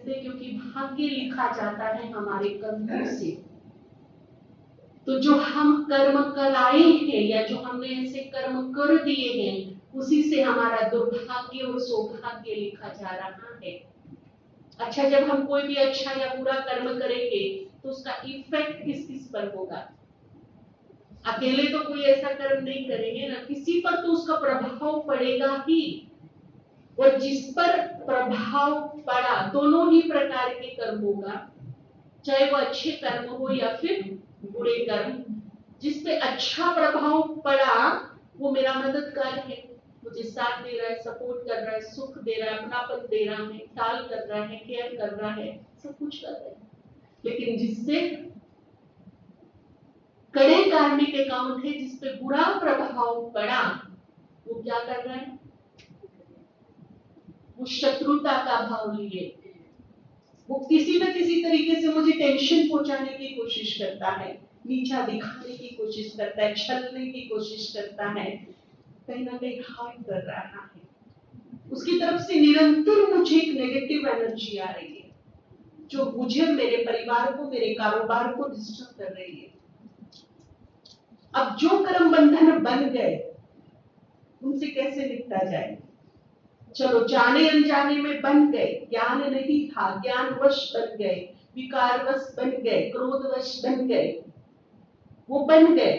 सकते, क्योंकि भाग्य लिखा जाता है हमारे कर्मों से। तो जो हम कर्म कराए हैं या जो हमने ऐसे कर्म कर दिए हैं, उसी से हमारा दुर्भाग्य और सौभाग्य लिखा जा रहा है। अच्छा, जब हम कोई भी अच्छा या बुरा कर्म करेंगे तो उसका इफेक्ट किस किस पर होगा? अकेले तो कोई ऐसा कर्म नहीं करेंगे ना, किसी पर तो उसका प्रभाव पड़ेगा ही। और जिस पर प्रभाव पड़ा, दोनों ही प्रकार के कर्मों का, चाहे वो अच्छे कर्म हो या फिर बुरे कर्म, जिस पे अच्छा प्रभाव पड़ा वो मेरा मददगार है, मुझे साथ दे रहा है, सपोर्ट कर रहा है, सुख दे रहा है, अपनापन दे रहा है, ख्याल कर रहा है, केयर कर रहा है, सब कुछ कर रहा है। लेकिन जिससे कड़े कार्मिक अकाउंट है, जिस पे बुरा प्रभाव पड़ा, वो क्या कर रहा है? वो शत्रुता का भाव लिए, वो किसी न किसी तरीके से मुझे टेंशन पहुंचाने की कोशिश करता है, नीचा दिखाने की कोशिश करता है, छलने की कोशिश करता है, कहीं ना कहीं हार्म कर रहा है। उसकी तरफ से निरंतर मुझे एक नेगेटिव एनर्जी आ रही है, जो मुझे, मेरे परिवार को, मेरे कारोबार को डिस्टर्ब कर रही है। अब जो कर्म बंधन बन गए, उनसे कैसे निपटा जाए? चलो, जाने अनजाने में बन गए, ज्ञान नहीं था, ज्ञानवश बन गए, विकारवश बन गए, क्रोधवश बन गए, वो बन गए।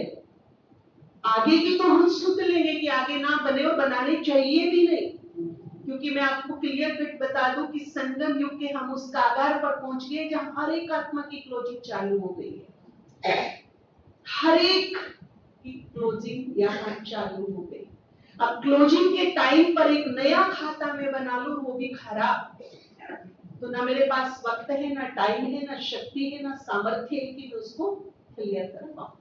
आगे की तो हम सुन लेंगे कि आगे ना बने, और बनाने चाहिए भी नहीं, क्योंकि मैं आपको क्लियर कट बता दूं कि संगम युग के हम उस कागार पर पहुंच गए जहां हर एक आत्मा की क्लोजिंग चालू हो गई है। हर एक की क्लोजिंग यहाँ चालू हो गई। अब क्लोजिंग के टाइम पर एक नया खाता मैं बना लूं, वो भी खराब, तो ना मेरे पास वक्त है, ना टाइम है, ना शक्ति है, ना सामर्थ्य है कि मैं उसको क्लियर कर पाऊं।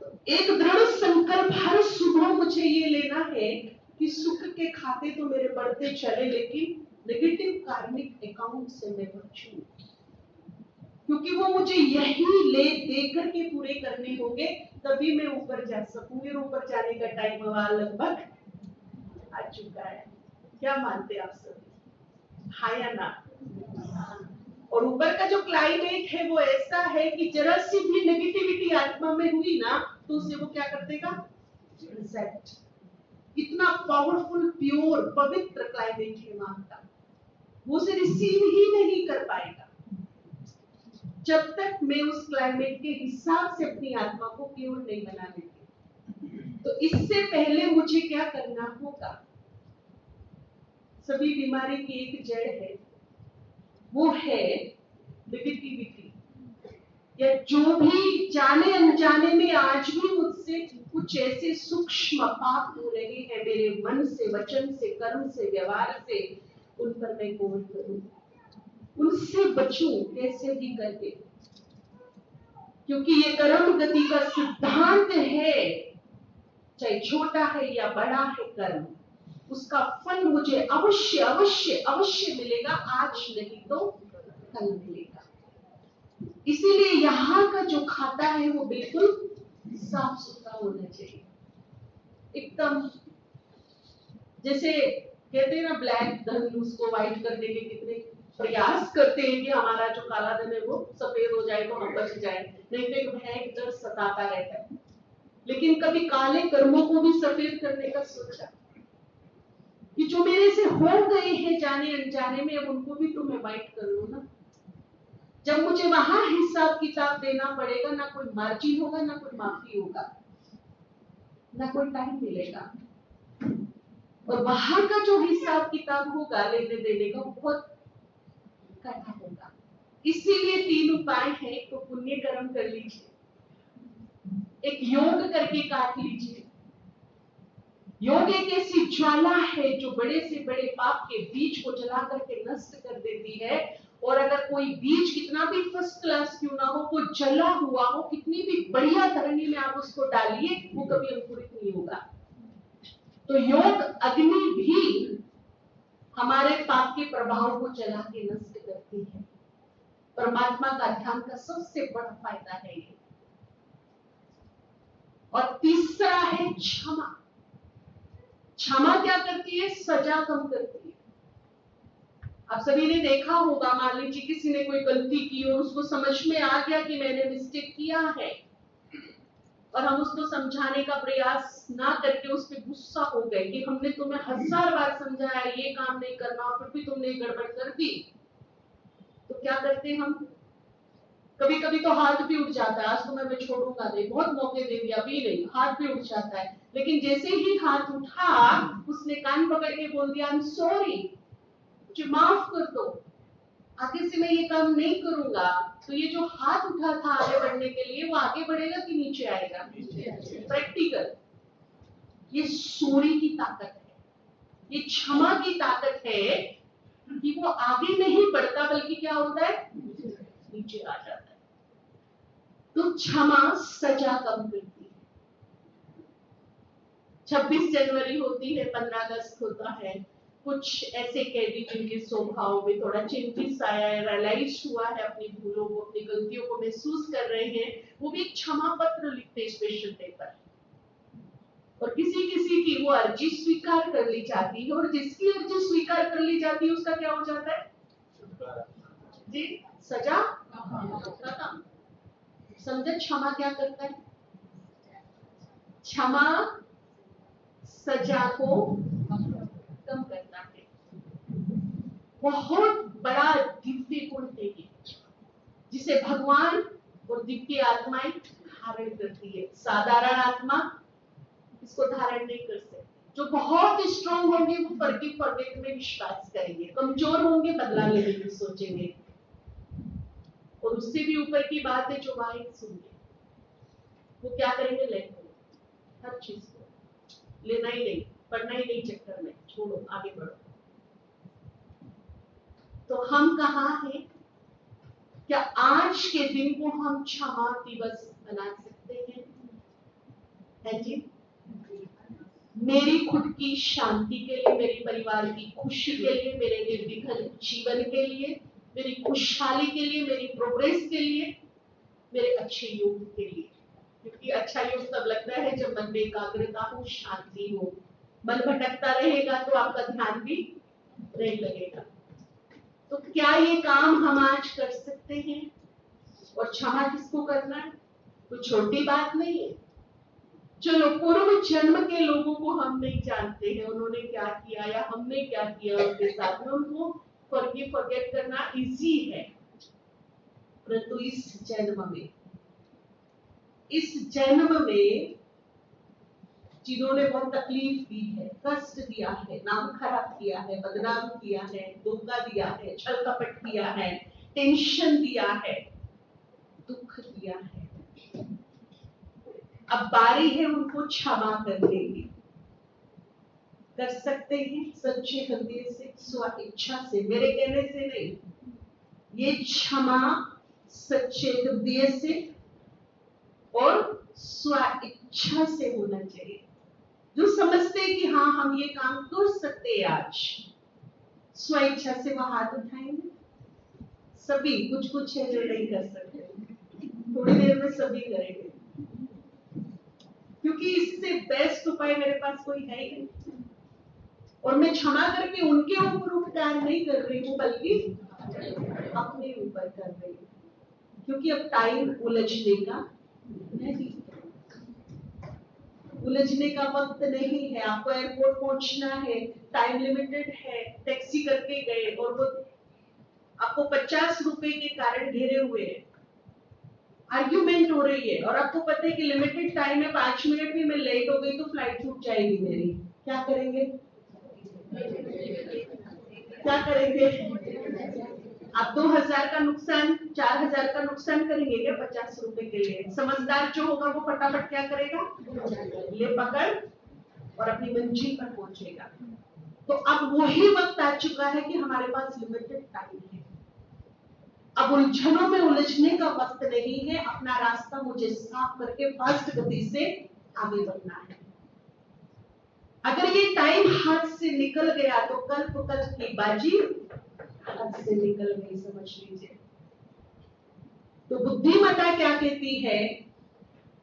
तो एक दृढ़ संकल्प हर सुबह मुझे ये लेना है कि सुख के खाते तो मेरे बढ़ते चले, लेकिन नेगेटिव कार्मिक अकाउंट से मैं बचूं, क्योंकि वो मुझे यही ले दे करके पूरे करने होंगे, तभी मैं ऊपर जा सकूंगी। और ऊपर जाने का टाइम लगभग आ चुका है। क्या मानते आप सभी? हाँ या ना? और ऊपर का जो क्लाइमेट है वो ऐसा है कि जरा सी भी नेगेटिविटी आत्मा में हुई ना, तो उसे वो क्या कर देगा? रिजेक्ट। इतना पावरफुल, प्योर, पवित्र क्लाइमेट है वहां का, वो उसे रिसीव ही नहीं कर पाएगा जब तक मैं उस क्लाइमेट के हिसाब से अपनी आत्मा को प्योर नहीं बना देती। तो इससे पहले मुझे क्या करना होगा? सभी बीमारी की एक जड़ है, वो है नेगेटिविटी, या जो भी जाने अनजाने में आज भी मुझसे कुछ ऐसे सूक्ष्म पाप हो रहे हैं मेरे मन से, वचन से, कर्म से, व्यवहार से, उन पर मैं गौर करूं, उनसे बचूं कैसे भी करके, क्योंकि ये कर्म गति का सिद्धांत है। चाहे छोटा है या बड़ा है कर्म, उसका फल मुझे अवश्य अवश्य अवश्य मिलेगा, आज नहीं तो कल मिलेगा। इसीलिए यहाँ का जो खाता है वो बिल्कुल साफ सुथरा होना चाहिए, एकदम। जैसे कहते हैं ना, ब्लैक धन उसको व्हाइट करने के कितने प्रयास करते हैं कि हमारा जो काला धन है वो सफेद हो जाए, तो हम बच जाए, नहीं तो एक भय डर सताता रहता है। लेकिन कभी काले कर्मों को भी सफेद करने का सोचा कि जो मेरे से हो गए हैं जाने अनजाने में, अब उनको भी तो मैं व्हाइट कर लूं ना। जब मुझे वहां हिसाब किताब देना पड़ेगा, ना कोई मार्जिन होगा, ना कोई माफी होगा, ना कोई टाइम मिलेगा, और वहां का जो हिसाब किताब होगा लेने देने का, बहुत कठिन होगा। इसीलिए 3 उपाय है। तो पुण्य कर्म कर लीजिए, एक योग करके काट लीजिए। योग एक ऐसी ज्वाला है जो बड़े से बड़े पाप के बीज को जला करके नष्ट कर देती है। और अगर कोई बीज कितना भी फर्स्ट क्लास क्यों ना हो, वो जला हुआ हो, कितनी भी बढ़िया धरनी में आप उसको डालिए, वो कभी अंकुरित नहीं होगा। तो योग अग्नि भी हमारे पाप के प्रभाव को जला के नष्ट करती है। परमात्मा का ध्यान का सबसे बड़ा फायदा है ये। और तीसरा है क्षमा। क्षमा क्या करती है? सजा कम करती है। आप सभी ने देखा होगा, मान लीजिए किसी ने कोई गलती की और उसको समझ में आ गया कि मैंने मिस्टेक किया है, और हम उसको समझाने का प्रयास ना करके उस पर गुस्सा हो गए कि हमने तुम्हें 1000 बार समझाया ये काम नहीं करना, फिर भी तुमने गड़बड़ कर दी। तो क्या करते हैं हम? कभी कभी तो हाथ भी उठ जाता है, आज तो मैं छोड़ूंगा नहीं, बहुत मौके दे दिया, अभी नहीं, हाथ भी उठ जाता है। लेकिन जैसे ही हाथ उठा, उसने कान पकड़ के बोल दिया, आई एम सॉरी, मुझे माफ कर दो, आगे से मैं ये काम नहीं करूंगा। तो ये जो हाथ उठा था आगे बढ़ने के लिए, वो आगे बढ़ेगा कि नीचे आएगा? प्रैक्टिकल। ये सॉरी की ताकत है, ये क्षमा की ताकत है कि वो आगे नहीं बढ़ता बल्कि क्या होता है? नीचे आ जाता है। तो क्षमा सजा कम करती है। 26 जनवरी होती है, 15 अगस्त होता है, कुछ ऐसे कैदी जिनके स्वभाव में थोड़ा चेंजेस आया है, रियलाइज हुआ है अपनी भूलों को, अपनी गलतियों को महसूस कर रहे हैं, वो भी एक क्षमा पत्र लिखते हैं स्पेशल डे पर। और किसी किसी की वो अर्जी स्वीकार कर ली जाती है, और जिसकी अर्जी स्वीकार कर ली जाती है उसका क्या हो जाता है? जी, सजा खत्म। समझे क्षमा क्या करता है? क्षमा सजा को कम करता है। बहुत बड़ा दिव्य गुण है ये, जिसे भगवान और दिव्य आत्माएं धारण करती है। साधारण आत्मा इसको धारण नहीं कर सकती। जो बहुत स्ट्रांग होंगे वो फॉरगिव फॉरगेट में विश्वास करेंगे, कमजोर होंगे बदला लेने की सोचेंगे, और उससे भी ऊपर की बात है जो वाइज होंगे वो क्या करेंगे? लेट करेंगे, हर चीज को लेना ही नहीं, पढ़ना ही नहीं, चक्कर में छोड़ो, आगे बढ़ो। तो हम कहाँ हैं? क्या आज के दिन को हम क्षमा दिवस बना सकते हैं? है जी? मेरी खुद की शांति के लिए, मेरे परिवार की खुशी के लिए, मेरे निर्विघ्न जीवन के लिए, मेरी खुशहाली के लिए, मेरी प्रोग्रेस के लिए, मेरे अच्छे योग के लिए। क्योंकि अच्छा योग तब लगता है जब मन में एकाग्रता हो, शांति हो। मन भटकता रहेगा तो आपका ध्यान भी नहीं लगेगा। तो क्या ये काम हम आज कर सकते हैं? और क्षमा किसको करना है? तो छोटी बात नहीं है। चलो, पूर्व जन्म के लोगों को हम नहीं जानते हैं, उन्होंने क्या किया या हमने क्या किया उनके साथ में, उनको फॉरगिव फॉरगेट करना इजी है। परंतु इस जन्म में जिन्होंने बहुत तकलीफ दी है, कष्ट दिया है, नाम खराब किया है, बदनाम किया है, धोखा दिया है, छल कपट किया है, टेंशन दिया है, दुख दिया है, अब बारी है उनको क्षमा करने की। कर सकते हैं सच्चे हृदय से, स्व इच्छा से, मेरे कहने से नहीं। ये क्षमा सच्चे हृदय से और स्व इच्छा से होना चाहिए। जो समझते हैं कि हाँ हम ये काम कर सकते हैं आज, स्व इच्छा से वो हाथ उठाएंगे। सभी, कुछ है जो नहीं कर सकते, थोड़ी देर में सभी करेंगे, क्योंकि इससे बेस्ट उपाय मेरे पास कोई है ही नहीं। और मैं क्षमा करके उनके ऊपर उपकार नहीं कर रही हूँ, बल्कि अपने ऊपर कर रही हूँ। क्योंकि अब टाइम उलझने का नहीं, उलझने का वक्त नहीं है। आपको एयरपोर्ट पहुंचना है, टाइम लिमिटेड है, टैक्सी करके गए और वो आपको 50 रुपए के कारण घेरे हुए हैं, आर्ग्यूमेंट हो रही है, और आपको पता है कि लिमिटेड टाइम है, 5 मिनट भी मैं लेट हो गई तो फ्लाइट छूट जाएगी मेरी, क्या करेंगे? क्या करेंगे? आप 2000 का नुकसान, 4000 का नुकसान करेंगे क्या 50 रुपए के लिए? समझदार जो होगा वो फटाफट क्या करेगा? ले पकड़ और अपनी मंजिल पर पहुंचेगा। तो अब वही वक्त आ चुका है कि हमारे पास लिमिटेड टाइम है। अब उलझनों में उलझने का वक्त नहीं है। अपना रास्ता मुझे साफ करके फास्ट गति से आगे बढ़ना है। अगर ये टाइम हाथ से निकल गया तो कल्प की बाजी हाथ से निकल गई, समझ लीजिए। तो बुद्धिमत्ता क्या कहती है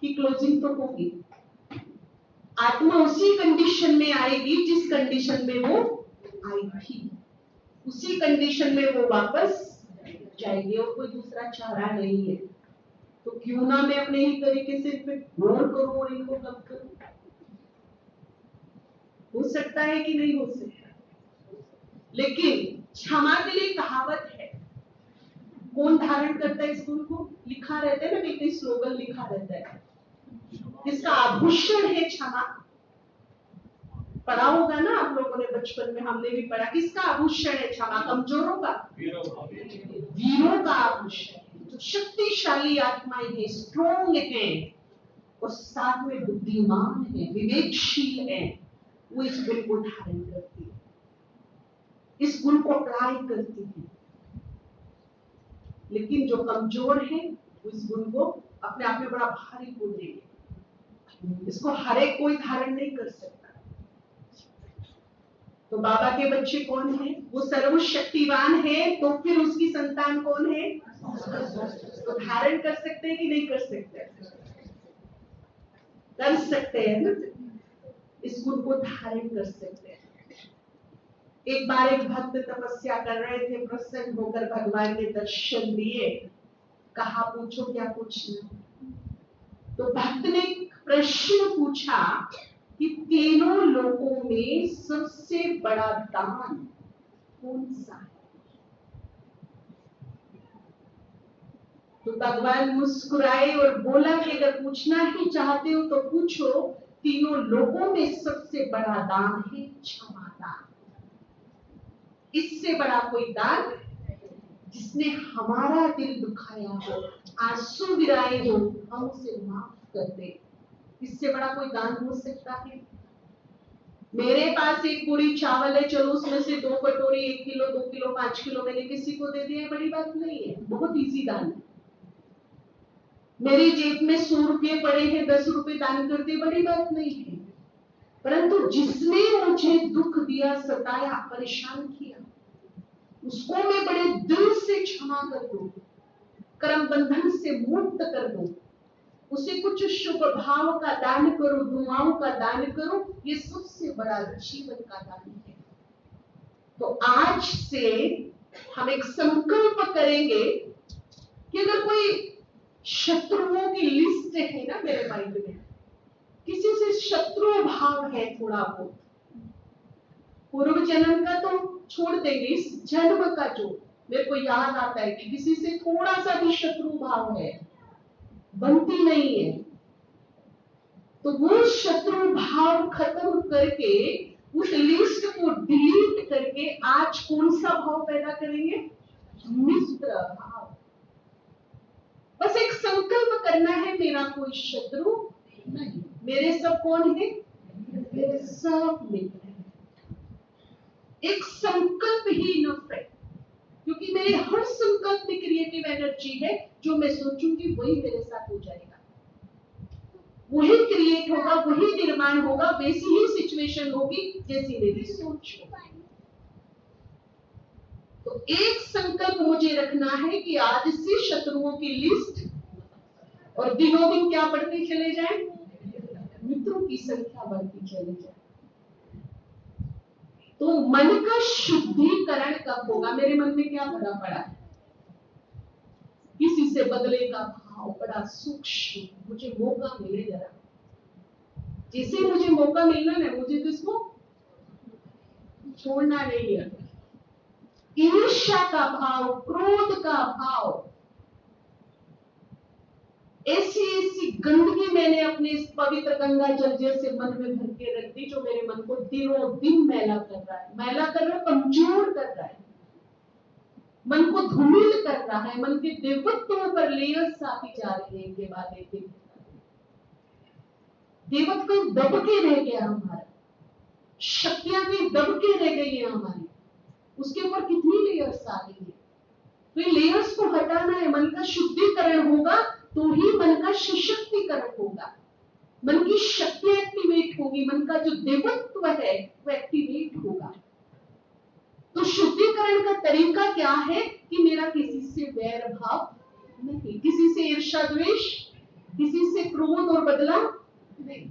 कि क्लोजिंग तो होगी, आत्मा उसी कंडीशन में आएगी जिस कंडीशन में वो आई थी। उसी कंडीशन में वो वापस जाएंगे और कोई दूसरा चारा नहीं है। तो क्यों ना मैं अपने ही तरीके से इग्नोर करूं और इनको कम करूं। हो सकता है कि नहीं हो सकता, लेकिन क्षमा के लिए कहावत है, कौन धारण करता है इस गुण को? लिखा रहता है ना, एक स्लोगन लिखा रहता है, किसका आभूषण है क्षमा? पढ़ा होगा ना आप लोगों ने बचपन में, हमने भी पढ़ा। किसका आभूषण है क्षमा? कमजोरों का, वीरों का आभूषण। जो शक्तिशाली आत्माएं हैं, स्ट्रोंग हैं और साथ में बुद्धिमान है, विवेकशील है, वो इस गुण को धारण करती है, इस गुण को अप्लाई करती है। लेकिन जो कमजोर है वो इस गुण को अपने आप में बड़ा भारी बोल देंगे, इसको हर एक कोई धारण नहीं कर सकता। तो बाबा के बच्चे कौन है? वो सर्वशक्तिवान है, तो फिर उसकी संतान कौन है? तो धारण कर सकते हैं कि नहीं कर सकते? कर सकते हैं ना, इस गुण को धारण कर सकते हैं। एक बार एक भक्त तपस्या कर रहे थे, प्रसन्न होकर भगवान ने दर्शन दिए, कहा पूछो क्या पूछना। तो भक्त ने प्रश्न पूछा कि तीनों लोगों में सबसे बड़ा दान कौन सा है? तो भगवान मुस्कुराए और बोला कि अगर पूछना ही चाहते हो तो पूछो, तीनों लोगों में सबसे बड़ा दान है क्षमा दान। इससे बड़ा कोई दान, जिसने हमारा दिल दुखाया हो, आंसू गिराए हो, हम उसे माफ कर दे, इससे बड़ा कोई दान हो सकता है? मेरे पास एक पूरी चावल है, चलो उसमें से 2 कटोरी 1 किलो 2 किलो 5 किलो मैंने किसी को दे दिया, बड़ी बात नहीं है, बहुत इजी दान है। मेरी जेब में 100 रुपये पड़े हैं, 10 रुपए दान कर दिए, बड़ी बात नहीं है। परंतु जिसने मुझे दुख दिया, सताया, परेशान किया, उसको मैं बड़े दिल से क्षमा कर दूं, कर्म बंधन से मुक्त कर दूं, उसे कुछ शुभ भाव का दान करो, दुआओं का दान करो, ये सबसे बड़ा जीवन का दान है। तो आज से हम एक संकल्प करेंगे कि अगर कोई शत्रुओं की लिस्ट है ना मेरे माइंड में, किसी से शत्रु भाव है थोड़ा बहुत, पूर्व जन्म का तो छोड़ देंगे, इस जन्म का जो मेरे को याद आता है कि किसी से थोड़ा सा भी शत्रु भाव है, बनती नहीं है, तो वो शत्रु भाव खत्म करके उस लिस्ट को डिलीट करके आज कौन सा भाव पैदा करेंगे? मित्र भाव। बस एक संकल्प करना है, मेरा कोई शत्रु नहीं, मेरे सब कौन है? मेरे सब मित्र हैं। एक संकल्प ही इनफ है, क्योंकि मेरे हर संकल्प में क्रिएटिव एनर्जी है, जो मैं सोचूंगी वही मेरे साथ हो जाएगा, वही क्रिएट होगा, वही निर्माण होगा, वैसी ही सिचुएशन होगी जैसी मेरी सोच होगी। तो एक संकल्प मुझे रखना है कि आज से शत्रुओं की लिस्ट, और दिनों दिन क्या बढ़ते चले जाए? मित्रों की संख्या बढ़ती चले जाए। तो मन का शुद्धिकरण कब होगा? मेरे मन में क्या भरा पड़ा है? किसी से बदले का भाव बड़ा सूक्ष्म, मुझे मौका मिले जरा, जैसे मुझे मौका मिलना है, मुझे तो इसको छोड़ना नहीं है। ईर्ष्या का भाव, क्रोध का भाव, ऐसी ऐसी गंदगी मैंने अपने इस पवित्र गंगा जल जैसे मन में भर के रख दी, जो मेरे मन को दिनों दिन मैला कर रहा है, मैला कर रहा है, कमजोर कर रहा है, मन को धूमिल कर रहा है, मन के देवत्वों पर लेयर्स आती जा रही है, इनके बाद एक देवत्व दब के रह गया हमारा, शक्तियां भी दब के रह गई है हमारी, उसके ऊपर कितनी लेयर्स आ गई है। तो ये लेयर्स को हटाना है, मन का शुद्धिकरण होगा तो ही मन का सशक्तिकरण होगा, मन की शक्ति एक्टिवेट होगी, मन का जो देवत्व है वो एक्टिवेट होगा। तो शुद्धिकरण का तरीका क्या है कि मेरा किसी से वैर भाव नहीं, किसी से ईर्ष्या द्वेष, किसी से क्रोध और बदला नहीं।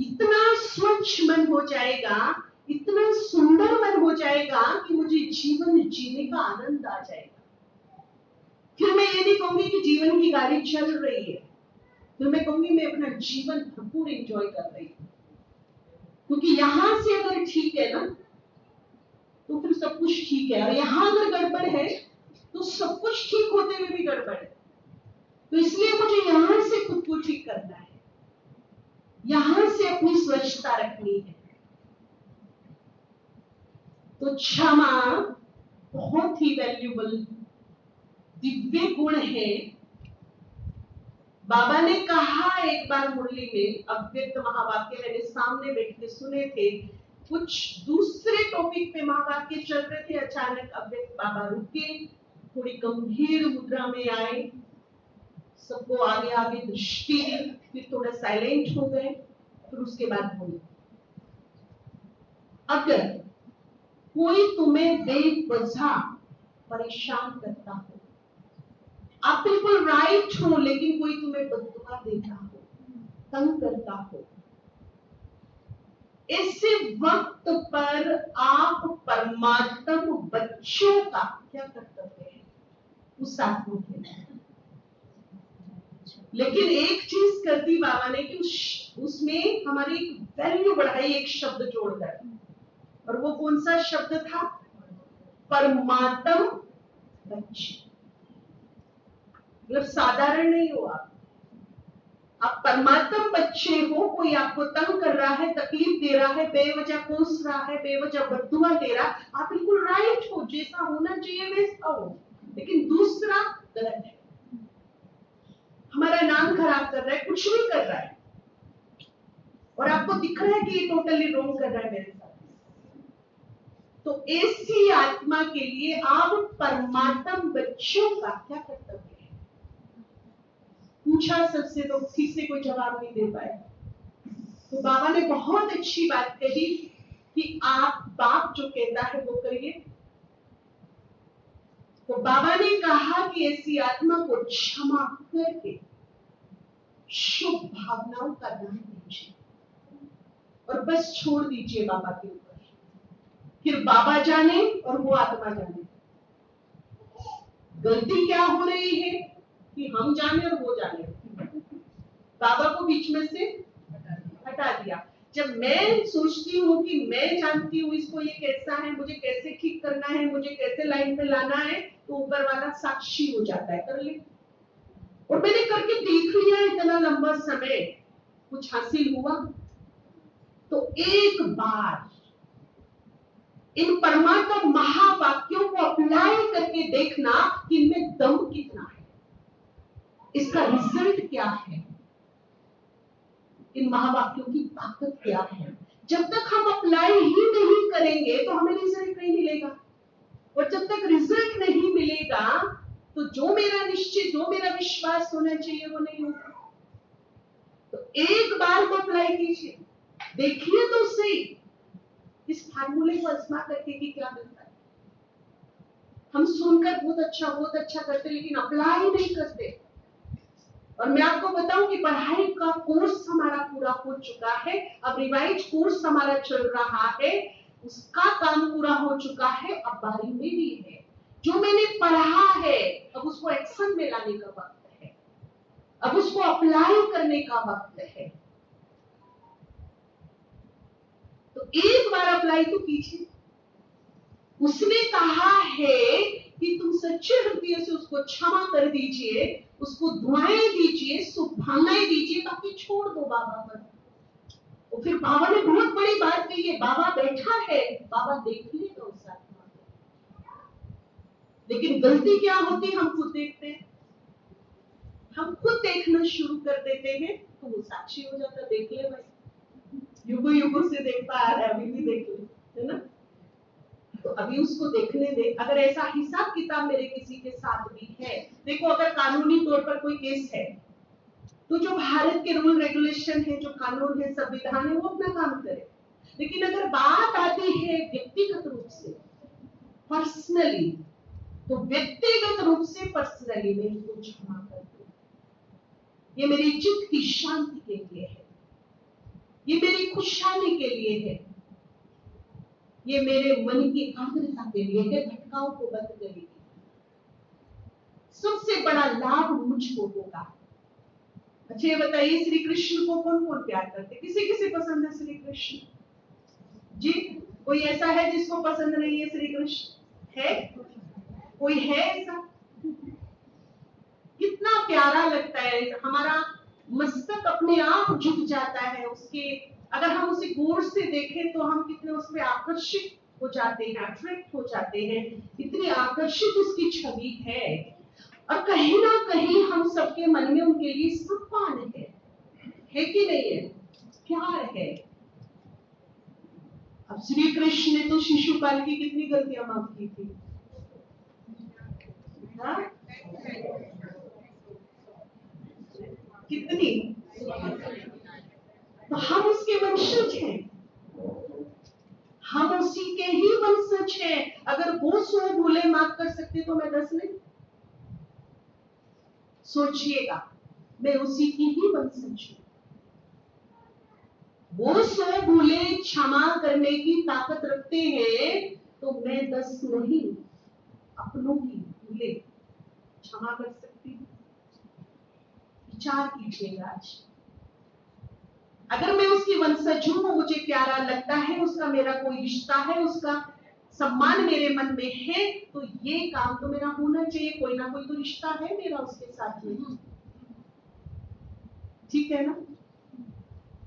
इतना स्वच्छ मन हो जाएगा इतना सुंदर मन हो जाएगा कि मुझे जीवन जीने का आनंद आ जाएगा। फिर मैं ये नहीं कहूंगी कि जीवन की गाड़ी चल रही है, फिर मैं कहूंगी मैं अपना जीवन भरपूर एंजॉय कर रही हूँ। क्योंकि यहां से अगर ठीक है ना तो फिर सब कुछ ठीक है, और यहां अगर गड़बड़ है तो सब कुछ ठीक होते हुए भी गड़बड़ है। तो इसलिए मुझे यहां से खुद को ठीक करना है, यहां से अपनी स्वच्छता रखनी है। तो क्षमा बहुत ही वैल्यूबल दिव्य गुण है। बाबा ने कहा एक बार मुरली में, अव्यक्त महावाक्य मैंने सामने बैठ के सुने थे, कुछ दूसरे टॉपिक पे महावाक्य चल रहे थे, अचानक अव्यक्त बाबा रुके, थोड़ी गंभीर मुद्रा में आए, सबको आगे आगे दृष्टि दी, फिर थोड़ा साइलेंट हो गए, फिर उसके बाद बोले, अगर कोई तुम्हें बेवजह परेशान करता हो, आप बिल्कुल राइट हो, लेकिन कोई तुम्हें बददुआ देता हो, तंग करता हो, ऐसे वक्त पर आप परमात्मा बच्चों का क्या कर्तव्य है, उस आत्मा के लिए। लेकिन एक चीज कर दी बाबा ने कि उसमें हमारी वैल्यू बढ़ाई, एक शब्द जोड़कर, और वो कौन सा शब्द था? परमात्म बच्चे। मतलब साधारण नहीं हो आप परमात्म बच्चे हो। कोई आपको तंग कर रहा है, तकलीफ दे रहा है, बेवजह कोस रहा है, बेवजह बद्दुआ दे रहा, आप बिल्कुल राइट हो, जैसा होना चाहिए वैसा हो, लेकिन दूसरा गलत है, हमारा नाम खराब कर रहा है, कुछ भी कर रहा है, और आपको दिख रहा है कि ये टोटली रॉन्ग कर रहा है मेरे साथ। तो ऐसी आत्मा के लिए आप परमात्म बच्चों का क्या कर्तव्य है? पूछा सबसे, तो ठीक से कोई जवाब नहीं दे पाए। तो बाबा ने बहुत अच्छी बात कही कि आप बाप जो कहता है वो करिए। तो बाबा ने कहा कि ऐसी आत्मा को क्षमा करके शुभ भावनाओं का दान दीजिए और बस छोड़ दीजिए बाबा के ऊपर। फिर बाबा जाने और वो आत्मा जाने, गलती क्या हो रही है कि हम जाने और वो जाने, बाबा को बीच में से हटा दिया। जब मैं सोचती हूँ कि मैं जानती हूँ इसको, ये कैसा है, मुझे कैसे ठीक करना है, मुझे कैसे लाइन पे लाना है, तो ऊपर वाला साक्षी हो जाता है, कर ले। और मैंने करके देख लिया इतना लंबा समय, कुछ हासिल हुआ? तो एक बार इन परमात्मा महावाक्यों को अप्लाई करके देखना कि इनमें दम कितना है, इसका रिजल्ट क्या है, इन महावाक्यों की ताकत क्या है। जब तक हम अप्लाई ही नहीं करेंगे तो हमें रिजल्ट नहीं मिलेगा, और जब तक रिजल्ट नहीं मिलेगा तो जो मेरा निश्चय, जो मेरा विश्वास होना चाहिए वो नहीं होगा। तो एक बार तो अप्लाई कीजिए, देखिए तो सही इस फार्मूले को आजमा करके कि क्या मिलता है। हम सुनकर बहुत अच्छा करते, लेकिन अप्लाई नहीं करते। और मैं आपको बताऊं कि पढ़ाई का कोर्स हमारा पूरा हो चुका है, अब रिवाइज कोर्स हमारा चल रहा है, उसका काम पूरा हो चुका है, अब बारी मेरी है। जो मैंने पढ़ा है अब उसको एक्शन में लाने का वक्त है, अब उसको अप्लाई करने का वक्त है। तो एक बार अप्लाई तो कीजिए। उसने कहा है कि तुम सच्चे हृदय से उसको क्षमा कर दीजिए, उसको दुआएं दीजिए, शुभकामनाएं दीजिए, बाकी छोड़ दो बाबा पर। और फिर बाबा ने बहुत बड़ी बात कही है, बाबा बैठा है, बाबा देख लेगा उस आत्मा को। लेकिन गलती क्या होती है, हम खुद देखते हैं, हम खुद देखना शुरू कर देते हैं, तो वो साक्षी हो जाता, देख ले भाई, युगों युगों से देखता आ रहा है, अभी भी देख ले, है ना। तो अभी उसको देखने दे। अगर ऐसा हिसाब किताब मेरे किसी के साथ भी है, देखो अगर कानूनी तौर पर कोई केस है तो जो भारत के रूल रेगुलेशन है, जो कानून है, संविधान है, वो अपना काम करे। लेकिन अगर बात आती है व्यक्तिगत रूप से, पर्सनली, तो व्यक्तिगत रूप से पर्सनली मैं इसको क्षमा कर दूं। ये मेरी चित्त की शांति के लिए है, ये मेरी खुशहाली के लिए है। ये मेरे मन की एकाग्रता के लिए है, भटकाव को बंद करेगी। सबसे बड़ा लाभ मुझको होगा। अच्छा ये बताइए, श्री कृष्ण को कौन कौन प्यार करते? किसी किसी पसंद है श्री कृष्ण? जी, कोई ऐसा है जिसको पसंद नहीं है श्री कृष्ण? है कोई? है ऐसा? कितना प्यारा लगता है, हमारा मस्तक अपने आप झुक जाता है उसके, अगर हम उसे गौर से देखें तो हम कितने उसमें आकर्षित हो जाते हैं, अट्रैक्ट हो जाते हैं, इतनी आकर्षित उसकी छवि है। और कहीं ना कहीं हम सबके मन में उनके लिए सम्मान है कि नहीं है? प्यार है। अब श्री कृष्ण ने तो शिशुपाल की कितनी गलतियां माफ की थी, हाँ? कितनी? तो हम उसके वंशज हैं, हम उसी के ही वंशज हैं। अगर वो 100 भूले माफ कर सकते तो मैं 10 नहीं? सोचिएगा, मैं उसी की ही वंशज हूं। वो 100 भूले क्षमा करने की ताकत रखते हैं तो मैं 10 नहीं अपनों की भूले क्षमा कर सकती हूँ। विचार कीजिएगा, आज अगर मैं उसकी वंशज हूं, मुझे प्यारा लगता है, उसका मेरा कोई रिश्ता है, उसका सम्मान मेरे मन में है, तो ये काम तो मेरा होना चाहिए। कोई ना कोई तो रिश्ता है मेरा उसके साथ में, ठीक है ना?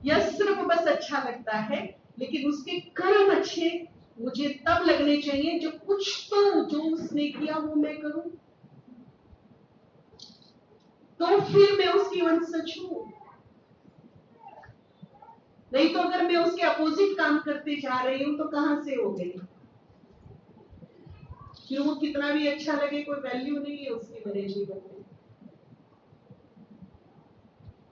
यह सिर्फ बस अच्छा लगता है, लेकिन उसके कर्म अच्छे मुझे तब लगने चाहिए जब कुछ तो जो उसने किया वो मैं करूं, तो फिर मैं उसकी वंशज हूं। नहीं तो अगर मैं उसके अपोजिट काम करते जा रही हूं तो कहां से हो गई? फिर वो कितना भी अच्छा लगे, कोई वैल्यू नहीं है उसकी मेरे जीवन में।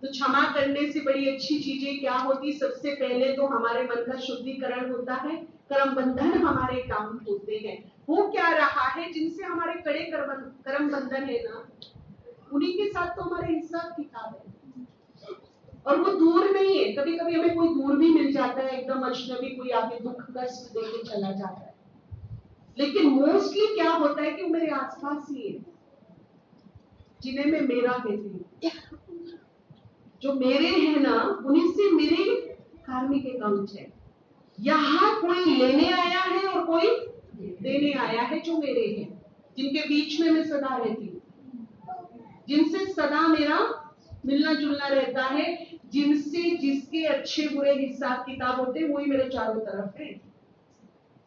तो क्षमा करने से बड़ी अच्छी चीजें क्या होती? सबसे पहले तो हमारे मन का शुद्धिकरण होता है, कर्म बंधन हमारे काम होते हैं। वो क्या रहा है, जिनसे हमारे कड़े कर्म बंधन है ना, उन्हीं के साथ तो हमारे हिसाब किताब है, और वो दूर नहीं है। कभी कभी हमें कोई दूर भी मिल जाता है, एकदम अजनबी कोई आके दुख कष्ट देके चला जाता है, लेकिन मोस्टली क्या होता है कि वो मेरे आसपास ही है, जिन्हें मैं मेरा कहती हूँ। जो मेरे हैं ना, उन्हीं से मेरे कार्मिक अकाउंट है। यहाँ कोई लेने आया है और कोई देने आया है, जो मेरे हैं, जिनके बीच में मैं सदा रहती हूँ, जिनसे सदा मेरा मिलना जुलना रहता है, जिनसे जिसके अच्छे बुरे हिसाब किताब होते हैं, वही मेरे चारों तरफ है।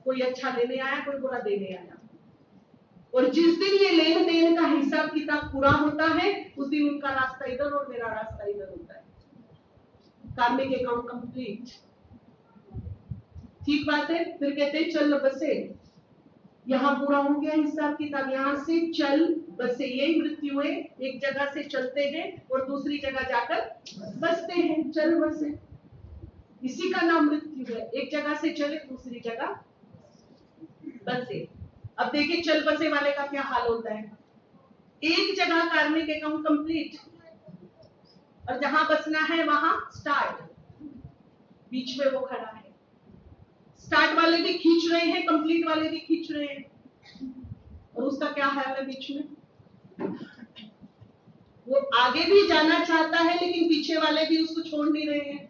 कोई अच्छा लेने आया, कोई बुरा देने आया, और जिस दिन ये लेन देन का हिसाब किताब पूरा होता है, उस दिन उनका रास्ता इधर और मेरा रास्ता इधर होता है। कार्मिक अकाउंट कंप्लीट। ठीक बात है। फिर कहते हैं चल बसे, यहाँ पूरा हो गया हिसाब किताब, यहाँ से चल बसे, यही मृत्यु है। एक जगह से चलते हैं और दूसरी जगह जाकर बसते हैं, चल बसे, इसी का नाम मृत्यु है। एक जगह से चले, दूसरी जगह बसे। अब देखिए चल बसे वाले का क्या हाल होता है। एक जगह कार्मिक अकाउंट कंप्लीट, और जहां बसना है वहां स्टार्ट, बीच में वो खड़ा है। स्टार्ट वाले भी खींच रहे हैं, कंप्लीट वाले भी खींच रहे हैं, और उसका क्या हाल है बीच में? वो आगे भी जाना चाहता है, लेकिन पीछे वाले भी उसको छोड़ नहीं रहे हैं,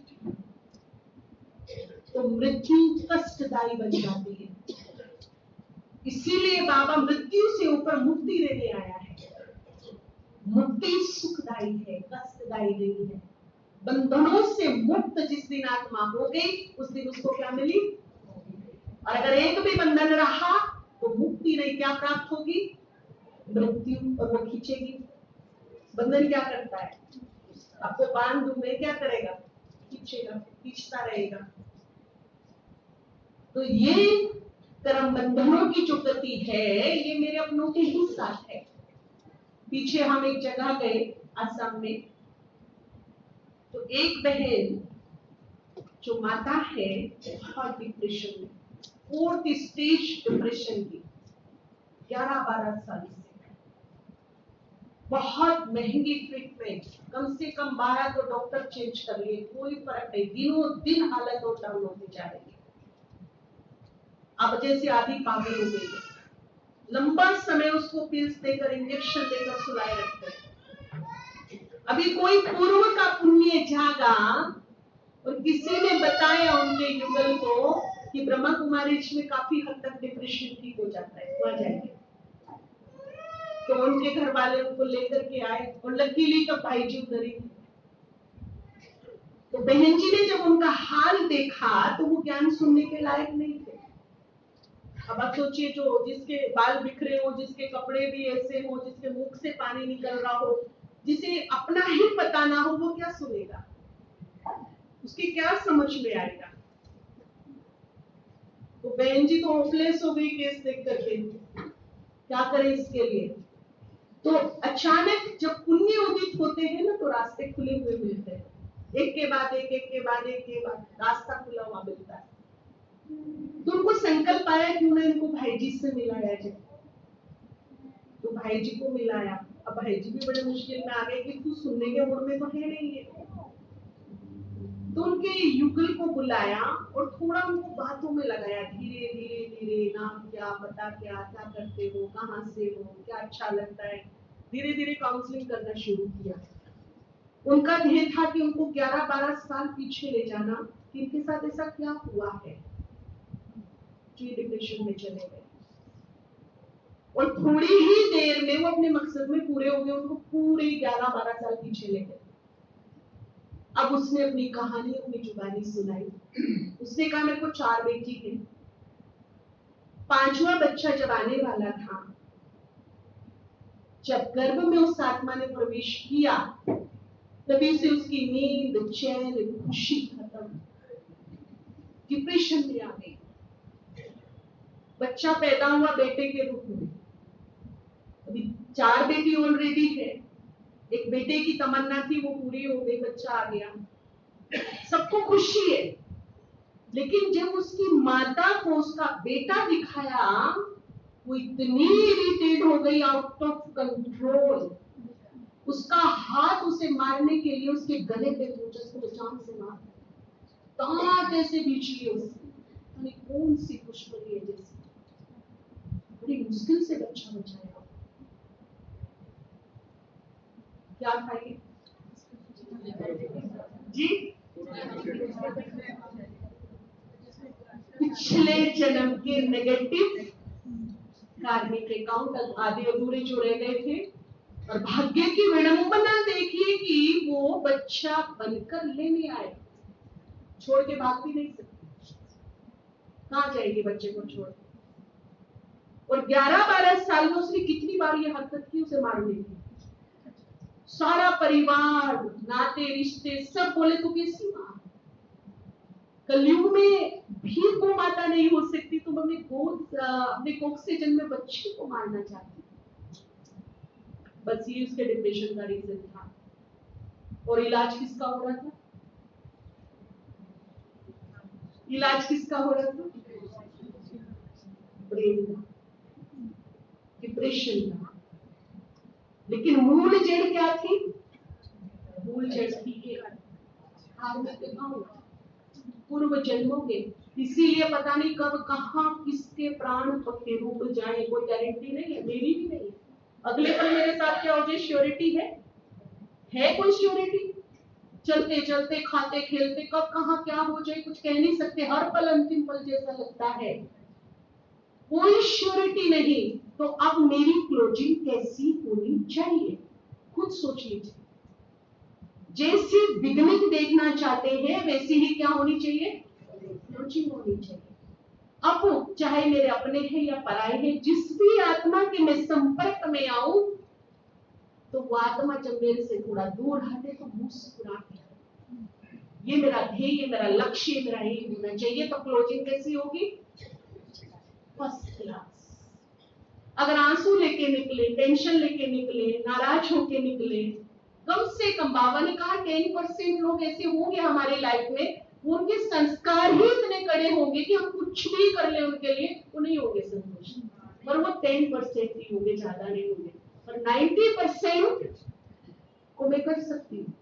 तो मृत्यु कष्टदायी बन जाती है। इसीलिए बाबा मृत्यु से ऊपर मुक्ति देने आया है। मुक्ति सुखदायी है, कष्टदायी नहीं है। बंधनों से मुक्त जिस दिन आत्मा हो गई, उस दिन उसको क्या मिली? और अगर एक भी बंधन रहा तो मुक्ति नहीं, क्या प्राप्त होगी? मृत्यु, और वो खींचेगी। बंधन क्या करता है? आपको बांध दूं मैं, क्या करेगा? खींचेगा, खींचता रहेगा। तो ये कर्म बंधनों की जो गति है, ये मेरे अपनों के ही साथ है। पीछे हम एक जगह गए असम में, तो एक बहन जो माता है, बहुत डिप्रेशन में, 4th स्टेज डिप्रेशन की, 11-12 साल से, बहुत महंगी ट्रीटमेंट, कम से कम 12 तो डॉक्टर चेंज कर लिए, कोई फर्क नहीं, दिनों दिन हालत और डाउन होती जा रही है। अब जैसे आधी पागल हो गई है, लंबा समय उसको पिल्स देकर इंजेक्शन देकर सुलाए रखते हैं। अभी कोई पूर्व का पुण्य जागा और किसी ने बताया उनके युगल को कि ब्रह्मा कुमारी में काफी हद तक डिप्रेशन ठीक हो जाता है, वहां जाएंगे। तो उनके घर वाले उनको लेकर के आए और लकीली का भाई जी उधर ही। तो बहन जी ने जब उनका हाल देखा तो वो ज्ञान सुनने के लायक नहीं थे। अब आप सोचिए, जो जिसके बाल बिखरे हो, जिसके कपड़े भी ऐसे हो, जिसके मुख से पानी निकल रहा हो, जिसे अपना ही पता ना हो, वो क्या सुनेगा? उसकी क्या समझ में आएगा? तो बहन जी तो होपलेस हो गई केस देख करके, क्या करें इसके लिए। तो अचानक जब पुण्य उदित होते हैं ना, तो रास्ते खुले हुए मिलते हैं, एक के बाद एक, एक के बाद एक के बाद रास्ता खुला हुआ मिलता है। तो उनको संकल्प आया क्यों ना इनको भाई जी से मिलाया जाए। तो भाई जी को मिलाया। अब भाई जी भी बड़े मुश्किल में आ गए कि तू सुनने के मूड में तो है नहीं है। तो उनके युगल को बुलाया और थोड़ा उनको बातों में लगाया, धीरे धीरे धीरे, नाम क्या, पता क्या, क्या करते हो, कहाँ से हो, क्या अच्छा लगता है, धीरे धीरे काउंसलिंग करना शुरू किया। उनका ध्येय था कि उनको 11-12 साल पीछे ले जाना कि इनके साथ ऐसा क्या हुआ है जो ये डिप्रेशन में चले गए। और थोड़ी ही देर में वो अपने मकसद में पूरे हो गए, उनको पूरे 11-12 साल पीछे ले गए। अब उसने अपनी कहानी अपनी जुबानी सुनाई। उसने कहा मेरे को 4 बेटी थी, 5वां बच्चा जब आने वाला था, जब गर्भ में उस आत्मा ने प्रवेश किया, तभी से उसकी नींद, चैन, खुशी खत्म, डिप्रेशन में आ गई। बच्चा पैदा हुआ बेटे के रूप में, अभी 4 बेटी ऑलरेडी है, एक बेटे की तमन्ना थी वो पूरी हो गई, बच्चा आ गया, सबको खुशी है। लेकिन जब उसकी माता को उसका बेटा दिखाया, वो इतनी इरिटेट हो गई, आउट ऑफ कंट्रोल। उसका हाथ उसे मारने के लिए उसके गले पे पहुंचा, उसको जान से मार, दांत ऐसे बीच लिए उसने, कौन सी दुश्मनी है जैसे, बड़ी मुश्किल से बच्चा बचाया। क्या था ये जी? पिछले जन्म के नेगेटिव कार्मिक अकाउंट आधे अधूरे जो रह गए थे, और भाग्य की विडंबना देखिए कि वो बच्चा बनकर लेने आए, छोड़ के भाग भी नहीं सकती, कहां जाएगी बच्चे को छोड़। और 11-12 साल में उसने कितनी बार ये हरकत की उसे मारने की। सारा परिवार, नाते रिश्ते सब बोले तो कैसी मां, कलयुग में भी गो माता नहीं हो सकती, तुम अपने कोख से जन्मे बच्चे को मारना चाहती। बस ये उसके डिप्रेशन का रीजन था। और इलाज किसका हो रहा था? इलाज किसका हो रहा था? ब्रेन का, डिप्रेशन का। लेकिन मूल जड़ क्या थी? मूल जड़ थी पूर्व जन्मों के। इसीलिए पता नहीं कब कहां किसके प्राण पक्के रूप जाए, कोई गारंटी नहीं है, मेरी भी नहीं है। अगले पल मेरे साथ क्या हो जाए, श्योरिटी है कोई श्योरिटी? चलते चलते, खाते खेलते, कब कहां क्या हो जाए कुछ कह नहीं सकते, हर पल अंतिम पल जैसा लगता है, कोई श्योरिटी नहीं। तो अब मेरी क्लोजिंग कैसी होनी चाहिए, खुद सोच लीजिए। जैसी बिगनिंग देखना चाहते हैं वैसी ही क्या होनी चाहिए, क्लोजिंग होनी चाहिए। अब चाहे मेरे अपने हैं या पराए हैं, जिस भी आत्मा के मैं संपर्क में आऊं, तो वो आत्मा जब मेरे से थोड़ा दूर हटे तो मुस्कुराती है, ये मेरा ध्येय, मेरा लक्ष्य, मेरा एम होना चाहिए। तो क्लोजिंग कैसी होगी? First class. अगर आंसू लेके निकले, टेंशन लेके निकले, नाराज होके निकले, कम से कम बाबा ने कहा 10% लोग ऐसे होंगे हमारी लाइफ में, उनके संस्कार ही इतने कड़े होंगे कि हम कुछ भी कर ले उनके लिए वो नहीं होंगे संतुष्ट, पर वो 10% ही होंगे, ज्यादा नहीं होंगे। और 90% को मैं कर सकती हूँ।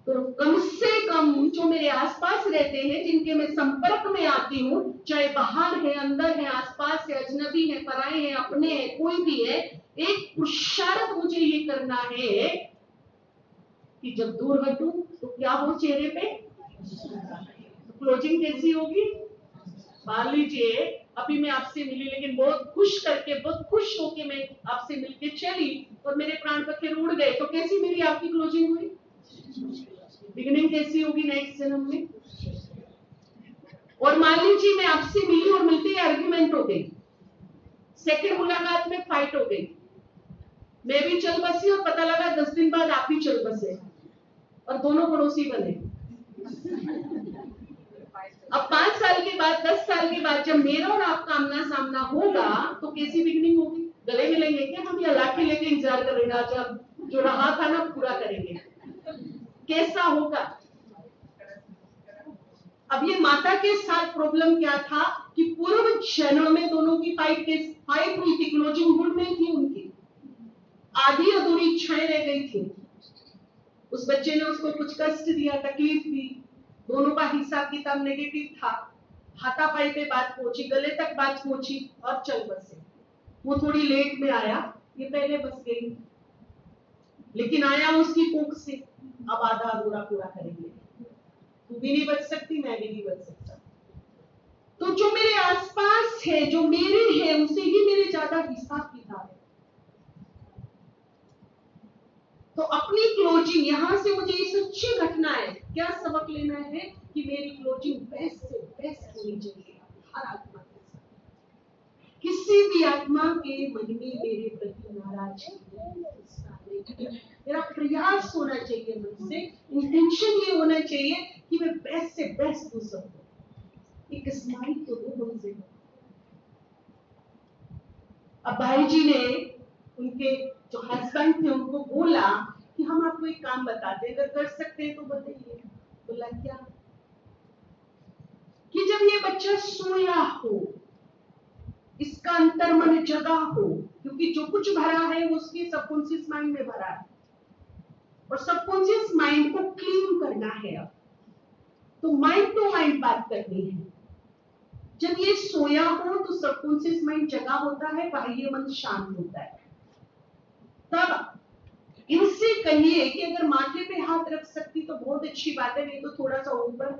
तो कम से कम जो मेरे आसपास रहते हैं, जिनके मैं संपर्क में आती हूँ, चाहे बाहर है, अंदर है, आसपास है, अजनबी है, पराए हैं, अपने हैं, कोई भी है, एक पुरुषार्थ मुझे ये करना है कि जब दूर हटूं तो क्या हो चेहरे पे, तो क्लोजिंग कैसी होगी? मान लीजिए अभी मैं आपसे मिली, लेकिन बहुत खुश करके, बहुत खुश होके मैं आपसे मिलके चली और मेरे प्राण पखेरु उड़ गए, तो कैसी मेरी आपकी क्लोजिंग हुई? बिगिनिंग कैसी होगी नेक्स्ट जन्म में? और मान लीजिए मैं आपसे मिली और मिलते ही आर्ग्यूमेंट हो गई, सेकंड मुलाकात में फाइट हो गई, मैं भी चल बसी और पता लगा 10 दिन बाद आप भी चल बसे और दोनों पड़ोसी बने। अब 5 साल के बाद, 10 साल के बाद जब मेरा और आपका आमना सामना होगा तो कैसी बिगनिंग होगी? गले मिलेंगे क्या हम, या लाठी लेके इंतजार करेंगे जब जो रहा था ना पूरा करेंगे? कैसा होगा? अब ये माता के साथ प्रॉब्लम क्या था कि पूर्व जन्म में दोनों की फाइट हुई थी, क्लोजिंग गुड नहीं थी उनकी, आधी अधूरी इच्छाएं रह गई थी। उस बच्चे ने उसको कुछ कष्ट दिया, तकलीफ दी, दोनों का हिसाब किताब नेगेटिव था, हाथापाई पे बात पहुंची, गले तक बात पहुंची और चल बसे। वो थोड़ी लेट में आया, ये पहले बस गई, लेकिन आया उसकी कोख से, अब आधा अधूरा पूरा करेंगे। तू भी नहीं बच सकती, मैं भी नहीं बच सकता। तो जो मेरे आसपास है, जो मेरे है, उनसे ही मेरे ज्यादा हिसाब किताब है। तो अपनी क्लोजिंग, यहां से मुझे ये सच्ची घटना है, क्या सबक लेना है कि मेरी क्लोजिंग बेस्ट से बेस्ट होनी चाहिए हर आत्मा के साथ। किसी भी आत्मा के मन में मेरे प्रति नाराजगी, मेरा प्रयास होना चाहिए, मन से इंटेंशन ये होना चाहिए कि मैं बेस्ट से बेस्ट दूं सबको। एक स्माइल तो दो मुझसे। अब भाई जी ने उनके जो हस्बैंड थे उनको बोला कि हम आपको एक काम बताते हैं, अगर कर सकते हैं तो बताइए। बोला क्या? कि जब ये बच्चा सोया हो, इसका अंतर्मन जगा हो, क्योंकि जो कुछ भरा है वो उसके सबकॉन्शियस माइंड में भरा है, और सबकॉन्शियस माइंड को क्लीन करना है। अब तो माइंड टू माइंड बात करनी है। जब ये सोया हो तो सबकॉन्शियस माइंड जगा होता है, बाह्य मन शांत होता है। तब इनसे कहिए कि अगर माथे पे हाथ रख सकती तो बहुत अच्छी बात है, नहीं तो थोड़ा सा ऊपर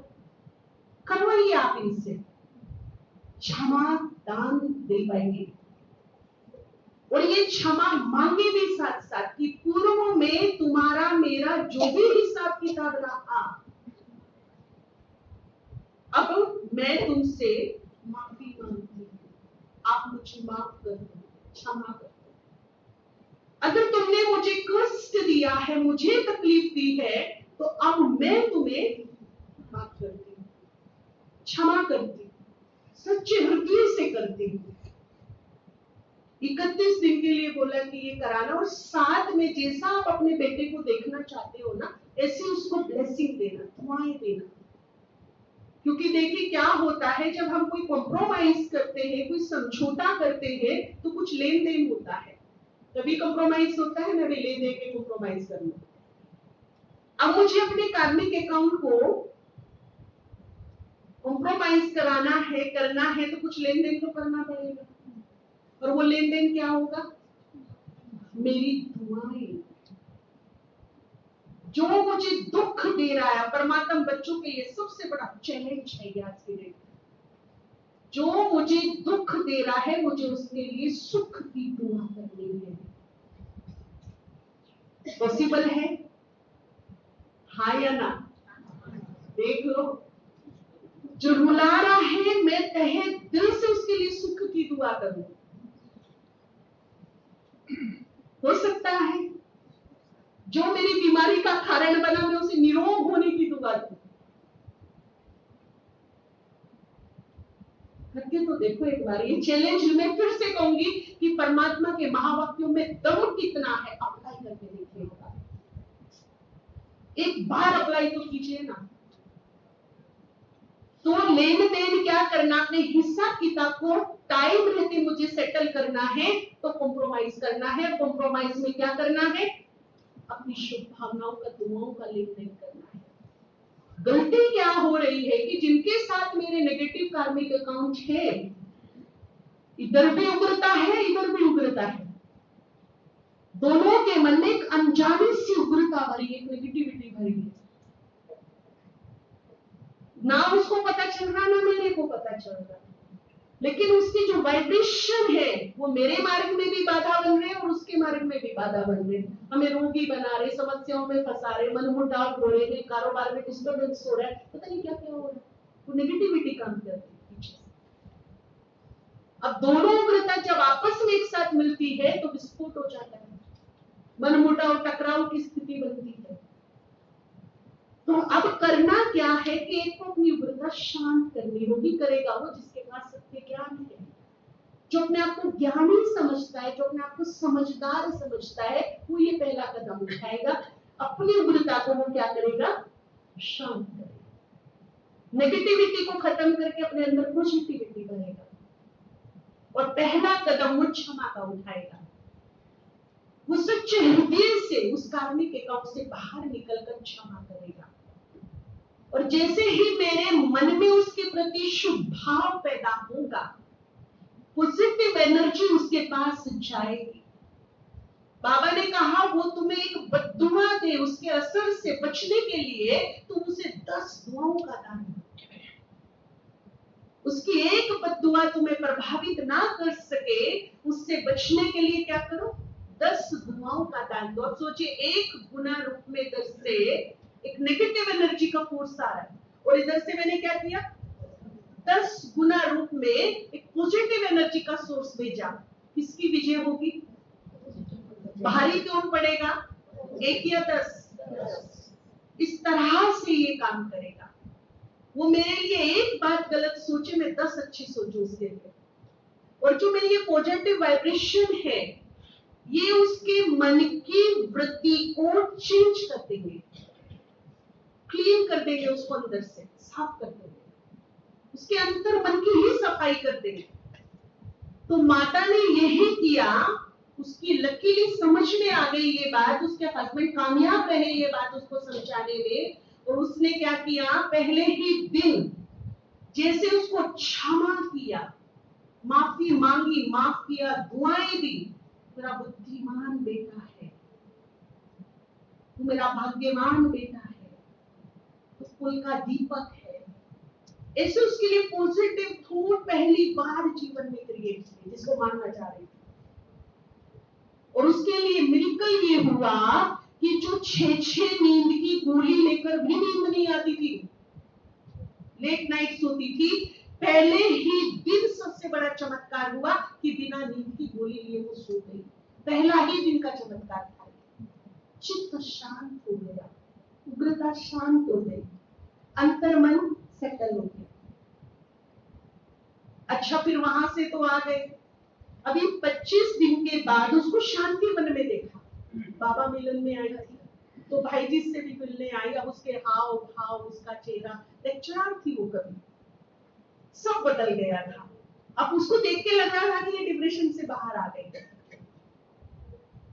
करवाइए आप इनसे, क्षमा दान दे पाएंगे। और ये क्षमा मांगे भी साथ साथ कि पूर्व में तुम्हारा मेरा जो भी हिसाब किताब रहा, अब मैं तुमसे माफी मांगती हूँ, आप मुझे माफ कर दो, क्षमा कर दो। अगर तुमने मुझे कष्ट दिया है, मुझे तकलीफ दी है, तो अब मैं तुम्हें माफ करती हूँ, क्षमा करती हूँ, सच्चे हृदय से करती हूँ। 31 दिन के लिए बोला कि ये कराना, और साथ में जैसा आप अपने बेटे को देखना चाहते हो ना, ऐसे उसको ब्लेसिंग देना, दुआएं देना। क्योंकि देखिए क्या होता है, जब हम कोई कॉम्प्रोमाइज करते हैं, कोई समझौता करते हैं, तो कुछ लेन देन होता है, तभी कॉम्प्रोमाइज होता है। मैं भी ले दे के कॉम्प्रोमाइज कर लूं। अब मुझे अपने कार्मिक अकाउंट को कॉम्प्रोमाइज कराना है, करना है, तो कुछ लेन देन तो करना पड़ेगा। और वो लेन देन क्या होगा? मेरी दुआएं। जो मुझे दुख दे रहा है, परमात्मा बच्चों के लिए सबसे बड़ा चैलेंज है आज के डेट। जो मुझे दुख दे रहा है, मुझे उसके लिए सुख की दुआ करनी है। पॉसिबल है? हाँ या ना? देख लो, जो रुला रहा है, मैं तहे दिल से उसके लिए सुख की दुआ करूं। हो सकता है जो मेरी बीमारी का कारण बना, मैं उसे निरोग होने की दुआ दूं। करके तो देखो एक बार। ये चैलेंज मैं फिर से कहूंगी कि परमात्मा के महावाक्यों में दम कितना है, अप्लाई करके देखिएगा। एक बार अप्लाई तो कीजिए ना। तो लेन देन क्या करना, अपने हिसाब किताब को टाइम रहते मुझे सेटल करना है, तो कॉम्प्रोमाइज करना है। कॉम्प्रोमाइज में क्या करना है? अपनी शुभ भावनाओं का, दुआओं का लेन देन करना है। गलती क्या हो रही है कि जिनके साथ मेरे नेगेटिव कार्मिक अकाउंट है, इधर भी उग्रता है, इधर भी उग्रता है, दोनों के मन में एक अनजानी सी उग्रता भरी, एक नेगेटिविटी भरी है। ना उसको पता चल रहा, ना मेरे को पता चल रहा, लेकिन उसकी जो वाइब्रेशन है वो मेरे मार्ग में भी बाधा बन रहे और उसके मार्ग में भी बाधा बन रहे, हमें रोगी बना रहे, समस्याओं में फंसा रहे, मनमुटाव हो रहे हैं, कारोबार में डिस्टर्बेंस हो रहा है, पता नहीं क्या क्या हो रहा है, वो नेगेटिविटी काम करती है पीछे से। अब दोनों उग्रता जब आपस में एक साथ मिलती है तो विस्फोट हो जाता है, मनमुटाव, टकराव की स्थिति बनती है। तो अब करना क्या है कि एक को अपनी उग्रता शांत करनी होगी। करेगा वो जिसके पास सत्य ज्ञान है, जो अपने आप को ज्ञानी समझता है, जो अपने आप को समझदार समझता है, वो ये पहला कदम उठाएगा। अपनी उग्रता को वो क्या करेगा? शांत करेगा, नेगेटिविटी को खत्म करके अपने अंदर पॉजिटिविटी भरेगा। और पहला कदम वो क्षमा का उठाएगा, वो सच्चे हृदय से उस कार्मिक अकाउंट से बाहर निकलकर क्षमा करेगा। और जैसे ही मेरे मन में उसके प्रति शुभ भाव पैदा होगा, पॉजिटिव एनर्जी उसके पास जाएगी। बाबा ने कहा वो तुम्हें एक बद्दुआ दे, उसके असर से बचने के लिए तुम उसे 10 दुआओं का दान दो। उसकी एक बद्दुआ तुम्हें प्रभावित ना कर सके, उससे बचने के लिए क्या करो? 10 दुआओं का दान दो। अब सोचिए, एक गुना रूप में इधर से एक नेगेटिव एनर्जी का फोर्स आ रहा है और इधर से मैंने क्या किया? 10 गुना रूप में एक पॉजिटिव एनर्जी का सोर्स भेजा। किसकी विजय होगी? भारी कौन पड़ेगा? 1 या 10? इस तरह से ये काम करेगा। वो मेरे लिए एक बात गलत सोचे, मैं 10 अच्छी सोचूं उसके लिए। और जो मेरी ये पॉजिटिव वाइब्रेशन है, ये उसके मन की वृत्ति को चेंज कर देंगे, क्लीन कर देंगे, उसको अंदर से साफ कर देंगे, उसके अंतर मन की ही सफाई कर देंगे। तो माता ने यही किया। उसकी लकीली समझ में आ गई ये बात, उसके हस्बैंड कामयाब रहे ये बात उसको समझाने में, और उसने क्या किया? पहले ही दिन जैसे उसको क्षमा किया, माफी मांगी, माफ किया, दुआएं दी। मेरा बुद्धिमान बेटा है, तू मेरा भाग्यवान बेटा है, तू कुल का दीपक है। ऐसे उसके लिए पॉजिटिव थॉट पहली बार जीवन में क्रिएट किए, जिसको मानना चाह रही थी। और उसके लिए मिरेकल ये हुआ कि जो 6 नींद की गोली लेकर भी नींद नहीं आती थी, लेट नाइट सोती थी, पहले ही दिन सबसे बड़ा चमत्कार हुआ कि बिना नींद की गोली लिए वो सो गई। पहला ही दिन का चमत्कार था। चित्त शांत हो गया, उग्रता शांत हो गई, अंतर्मन सेटल हो गया। अच्छा, फिर वहां से तो आ गए। अभी 25 दिन के बाद उसको शांति मन में देखा। बाबा मिलन में आई थी तो भाई जी से भी मिलने आई। अब उसके हाव भाव, उसका चेहरा, लेक्चरर थी वो, कभी सब बदल गया था। अब उसको देख के लग रहा था कि ये डिप्रेशन से बाहर आ गई।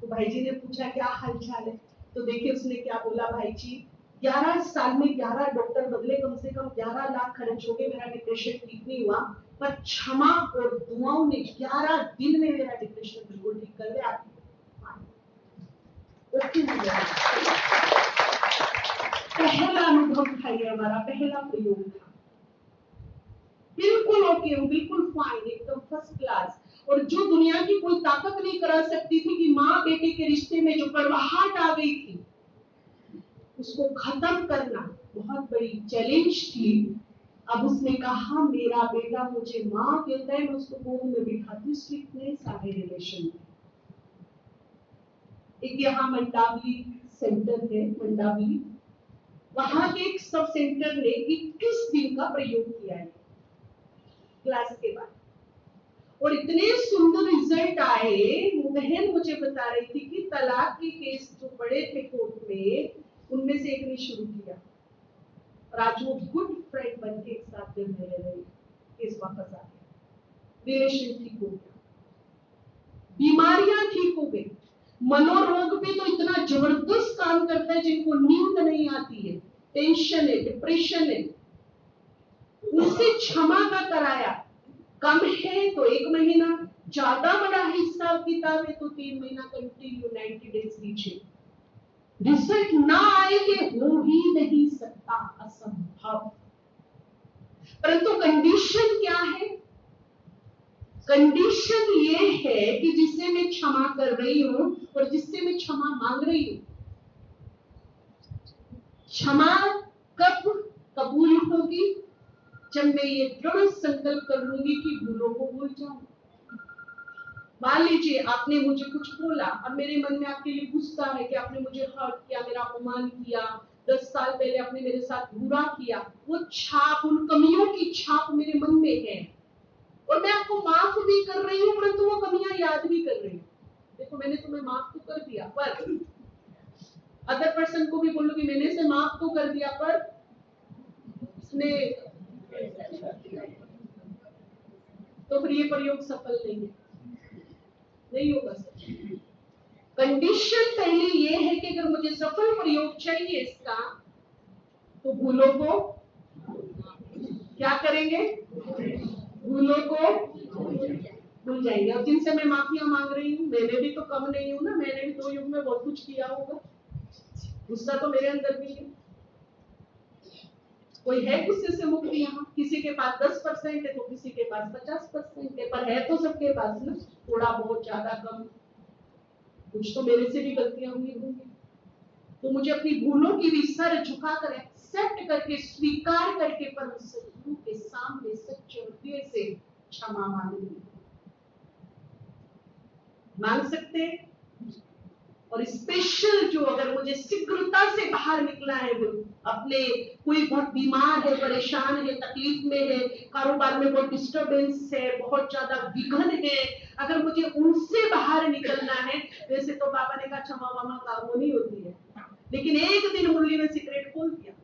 तो भाई जी ने पूछा क्या हाल चाल है? तो देखिए उसने क्या बोला, भाई जी 11 साल में 11 डॉक्टर बदले, कम से कम 11 लाख खर्च हो गए, मेरा डिप्रेशन ठीक नहीं हुआ, पर क्षमा और दुआओं ने 11 दिन में मेरा डिप्रेशन बिल्कुल ठीक कर दिया। पहला अनुभव था ये, हमारा पहला प्रयोग था। बिल्कुल ओके, बिल्कुल फाइन, एकदम फर्स्ट क्लास। और जो दुनिया की कोई ताकत नहीं करा सकती थी कि माँ बेटे के रिश्ते में जो कड़वाहट आ गई थी, उसको खत्म करना बहुत बड़ी चैलेंज थी। अब उसने कहा मेरा बेटा मुझे माँ कहता है, मैं उसको गोद में बिठाती हूँ, स्ट्रिक्टनेस आ गई रिलेशन में। एक यहाँ मंडावली सेंटर है, मंडावली, वहां के एक सब सेंटर ने 21 दिन का प्रयोग किया है क्लास के बाद, और इतने सुंदर रिजल्ट आए। बहन मुझे बता रही थी कि तलाक के केस जो बड़े थे कोर्ट में, उनमें से एक ने शुरू किया, और आज वो गुड फ्रेंड बन के एक साथ में रह रहे, केस वापस आ गया, रिलेशन ठीक हो गया, बीमारियां ठीक हो गई। मनोरोग पे तो इतना जबरदस्त करता है जिनको नींद नहीं आती है, टेंशन है, डिप्रेशन है, उनसे क्षमा का कराया। कम है तो 1 महीना, ज्यादा बड़ा हिसाब किताब है तो 3 महीना कंटिन्यू 90 डेज लीजिए। रिजल्ट ना आए कि हो ही नहीं सकता, असंभव। परंतु कंडीशन क्या है? कंडीशन ये है कि जिससे मैं क्षमा कर रही हूं और जिससे मैं क्षमा मांग रही हूं, क्षमा कब कबूल होगी? जब मैं ये दृढ़ संकल्प कर लूंगी कि भूलों को भूल जाऊं। मान लीजिए आपने मुझे कुछ बोला, अब मेरे मन में आपके लिए गुस्सा है कि आपने मुझे हर्ट किया, मेरा अपमान किया, 10 साल पहले आपने मेरे साथ बुरा किया। वो छाप, उन कमियों की छाप मेरे मन में है और मैं आपको माफ भी कर रही हूँ, परंतु वो कमियां याद भी कर रही हूँ। देखो मैंने तुम्हें माफ तो कर दिया, पर अदर पर्सन को भी बोलूंगी मैंने से माफ तो कर दिया, पर उसने, तो फिर ये प्रयोग सफल नहीं होगा सर। कंडीशन पहले ये है कि अगर मुझे सफल प्रयोग चाहिए इसका, तो भूलों को क्या करेंगे? भूलों को भूल जाएंगे। और जिनसे मैं माफिया मांग रही हूँ, मैंने भी तो कम नहीं हूं ना, मैंने भी 2 युग में बहुत कुछ किया होगा, गुस्सा तो मेरे अंदर भी है। कोई है गुस्से से मुक्त यहाँ? किसी के पास 10% है तो किसी के पास 50% है, पर है तो सबके पास ना, थोड़ा बहुत ज्यादा कम। कुछ तो मेरे से भी गलतियां हुई होंगी, तो मुझे अपनी भूलों की भी सर झुकाकर एक्सेप्ट करके, स्वीकार करके, पर सदगुरु के सामने सच्चे हृदय से क्षमा मांगनी। मांग सकते हैं। और स्पेशल जो अगर मुझे शीघ्रता से बाहर निकला है, वो अपने कोई बहुत बीमार है, परेशान है, तकलीफ में है, कारोबार में बहुत डिस्टरबेंस है, बहुत ज्यादा विघ्न है, अगर मुझे उनसे बाहर निकलना है, वैसे तो पापा ने कहा क्षमा मामा काबू नहीं होती है, लेकिन एक दिन मुरली ने सीक्रेट खोल दिया।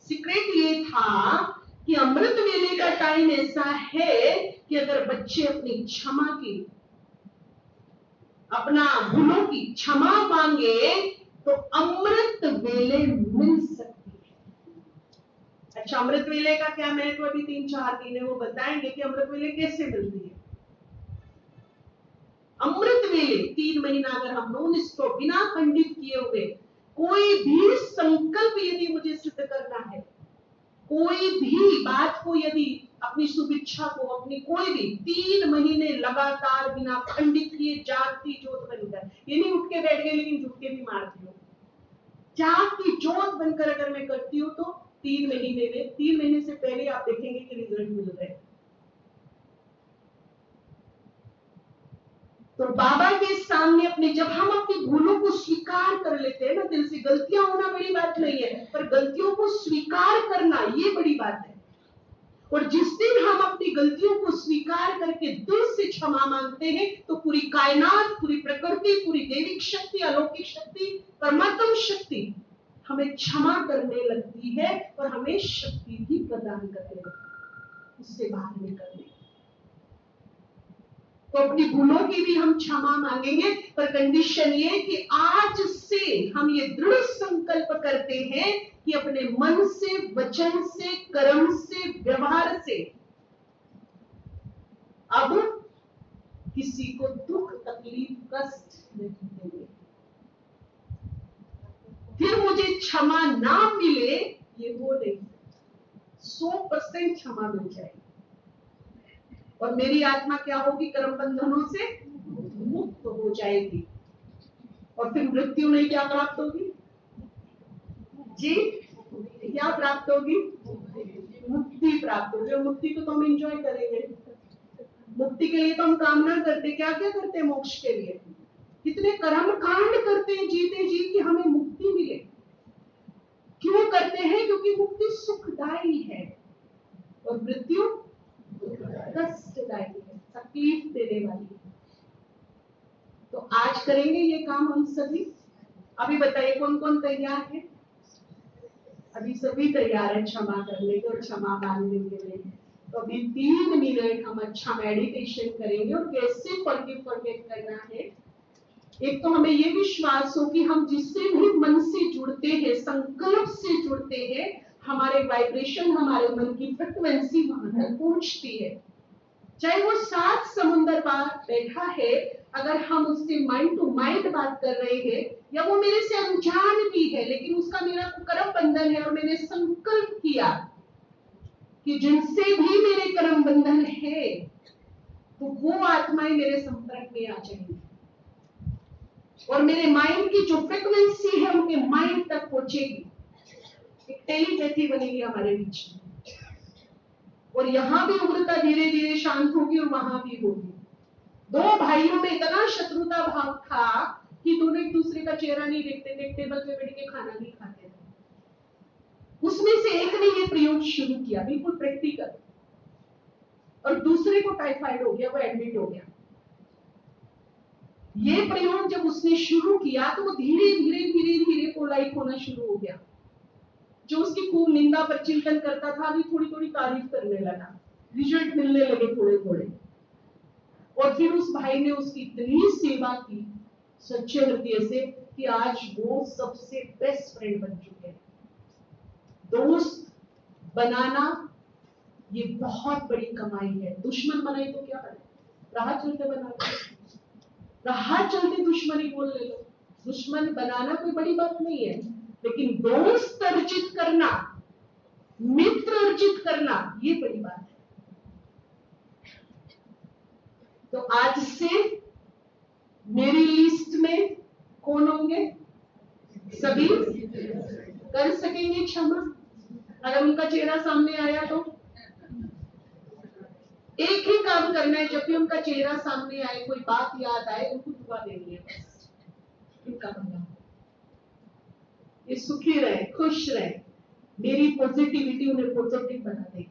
सीक्रेट ये था कि अमृत वेले का टाइम ऐसा है कि अगर बच्चे अपनी क्षमा की, अपना भूलों की क्षमा मांगे तो अमृत वेले मिल सकती है। अच्छा, अमृत वेले का क्या महत्व? अभी 3-4 दिन है, वो बताएंगे कि अमृत वेले कैसे मिलती है। अमृत वेले 3 महीना अगर हम नॉन स्टॉप बिना खंडित किए हुए कोई भी संकल्प यदि मुझे सिद्ध करना है, कोई भी बात को यदि अपनी शुभेच्छा को, अपनी कोई भी 3 महीने लगातार बिना खंडित किए जागती ज्योत बनकर, ये नहीं उठ के बैठ गए लेकिन झुक के भी मारती हूँ, जागती ज्योत बनकर अगर मैं करती हूँ तो 3 महीने में, 3 महीने से पहले आप देखेंगे कि रिजल्ट मिल रहे हैं। तो बाबा के सामने अपने, जब हम अपनी भूलों को स्वीकार कर लेते हैं ना, दिल से, गलतियां होना बड़ी बात नहीं है, पर गलतियों को स्वीकार करना ये बड़ी बात है। और जिस दिन हम अपनी गलतियों को स्वीकार करके दिल से क्षमा मांगते हैं, तो पूरी कायनात, पूरी प्रकृति, पूरी दैविक शक्ति, अलौकिक शक्ति, परमात्म शक्ति हमें क्षमा करने लगती है और हमें शक्ति भी प्रदान करने लगती है उससे बाहर निकलने। तो अपनी भूलों की भी हम क्षमा मांगेंगे, पर कंडीशन ये कि आज से हम ये दृढ़ संकल्प करते हैं कि अपने मन से, वचन से, कर्म से, व्यवहार से अब किसी को दुख, तकलीफ, कष्ट नहीं देंगे। फिर मुझे क्षमा ना मिले ये हो नहीं, 100% क्षमा मिल जाएगी और मेरी आत्मा क्या होगी? कर्म बंधनों से मुक्त हो जाएगी। और फिर मृत्यु नहीं क्या प्राप्त होगी जी? क्या प्राप्त होगी? मुक्ति प्राप्त होगी। और मुक्ति को तो हम एंजॉय करेंगे। मुक्ति के लिए तो हम कामना करते, क्या क्या करते हैं मोक्ष के लिए? कितने कर्म कांड करते हैं जीते जी कि हमें मुक्ति मिले। क्यों करते हैं? क्योंकि मुक्ति सुखदायी है और मृत्यु कष्टदायी है, तकलीफ देने वाली है। तो आज करेंगे ये काम हम सभी। अभी बताइए कौन कौन तैयार है? अभी सभी तैयार है क्षमा करने के और क्षमा मांगने के लिए। तो अभी 3 मिनट हम अच्छा मेडिटेशन करेंगे और कैसे फॉरगिव फॉरगेट करना है एक तो हमें ये विश्वास हो कि हम जिससे भी मन से जुड़ते हैं, संकल्प से जुड़ते हैं, हमारे वाइब्रेशन, हमारे मन की फ्रिक्वेंसी वहां तक पहुंचती है। चाहे वो 7 समुंदर पार बैठा है, अगर हम उससे माइंड टू माइंड बात कर रहे हैं, या वो मेरे से अनजान भी है, लेकिन उसका मेरा कर्म बंधन है और मैंने संकल्प किया कि जिनसे भी मेरे कर्म बंधन है, तो वो आत्माएं मेरे संपर्क में आ जाएंगी और मेरे माइंड की जो फ्रिक्वेंसी है उनके माइंड तक पहुंचेगी। एक टेलीपैथी बनेगी हमारे बीच में, और यहाँ भी उग्रता धीरे धीरे शांत होगी और वहां भी होगी। 2 भाइयों में इतना शत्रुता भाव था कि दोनों एक दूसरे का चेहरा नहीं देखते थे, टेबल पे बैठ के खाना नहीं खाते थे। उसमें से एक ने ये प्रयोग शुरू किया, बिल्कुल प्रैक्टिकल, और दूसरे को टाइफाइड हो गया, वो एडमिट हो गया। ये प्रयोग जब उसने शुरू किया तो वो धीरे धीरे धीरे धीरे पोलाइट होना शुरू हो गया। जो उसकी खूब निंदा पर चिंतन करता था, अभी थोड़ी थोड़ी तारीफ करने लगा, रिजल्ट मिलने लगे थोड़े थोड़े। और फिर उस भाई ने उसकी इतनी सेवा की सच्चे हृदय से कि आज वो सबसे बेस्ट फ्रेंड बन चुके हैं। दोस्त बनाना ये बहुत बड़ी कमाई है। दुश्मन बनाई तो क्या बने, राह चलते बना लो, राह चलते दुश्मनी बोल ले लो। दुश्मन बनाना कोई बड़ी बात नहीं है, लेकिन दोस्त अर्जित करना, मित्र अर्जित करना, ये बड़ी बात है। तो आज से मेरी लिस्ट में कौन होंगे? सभी कर सकेंगे क्षमा, अगर उनका चेहरा सामने आया तो। एक ही काम करना है, जब भी उनका चेहरा सामने आए, कोई बात याद आए, उनको दुआ देनी है बस। इनका भला, ये सुखी रहे, खुश रहे, मेरी पॉजिटिविटी उन्हें पॉजिटिव बना देगी,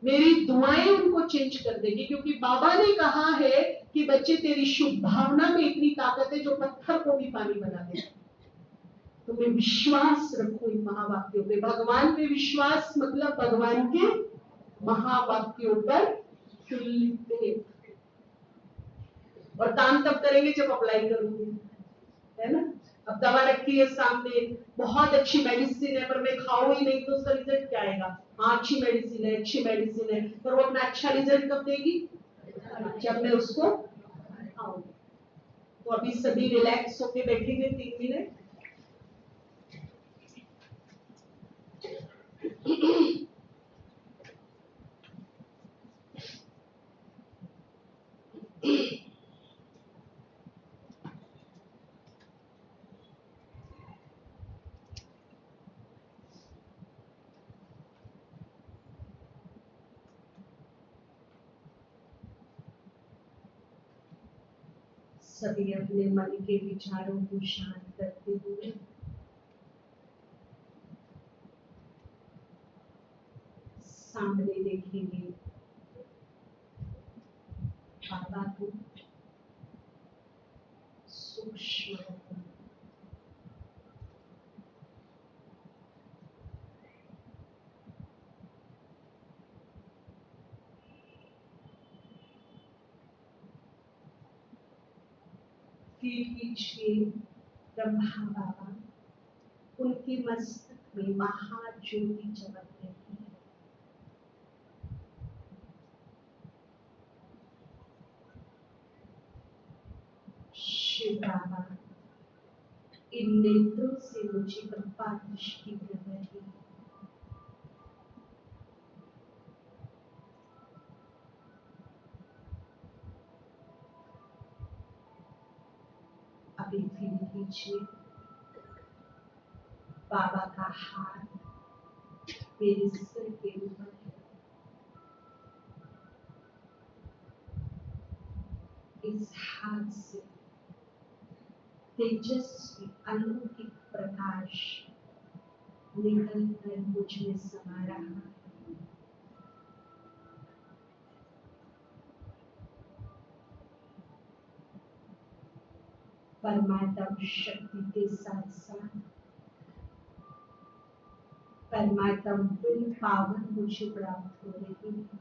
मेरी दुआएं उनको चेंज कर देगी। क्योंकि बाबा ने कहा है कि बच्चे तेरी शुभ भावना में इतनी ताकत है जो पत्थर को भी पानी बना देगी। तुम्हें विश्वास रखो इन महावाक्यों पे। भगवान पे विश्वास मतलब भगवान के महावाक्यों पर और काम तब करेंगे जब अप्लाई करोगे, है ना। अब दवा रखी है सामने, बहुत अच्छी मेडिसिन है, पर मैं खाऊं ही नहीं तो उसका रिजल्ट क्या आएगा? हाँ अच्छी मेडिसिन है, अच्छी मेडिसिन है, पर वो अपना अच्छा रिजल्ट कब देगी? जब मैं उसको खाऊंगी। तो अभी सभी रिलैक्स होके बैठेंगे 3 मिनट। सभी अपने मन के विचारों को शांत करते हुए सामने देखेंगे बाबा को सूक्ष्म, फिर पीछे ब्रह्मा बाबा, उनके मस्तक में महाज्योति चमक रही है। शिव बाबा इन नेत्रों से मुझे कृपा दृष्टि कर रहे हैं। अभी फिर कीजिए, बाबा का हाथ मेरे सिर के ऊपर है। इस हाथ से तेजस्वी अलौकिक प्रकाश निकल कर मुझ में समा रहा है। परमात्मा शक्ति के साथ साथ परमात्मा विल पावर मुझे प्राप्त हो रही है।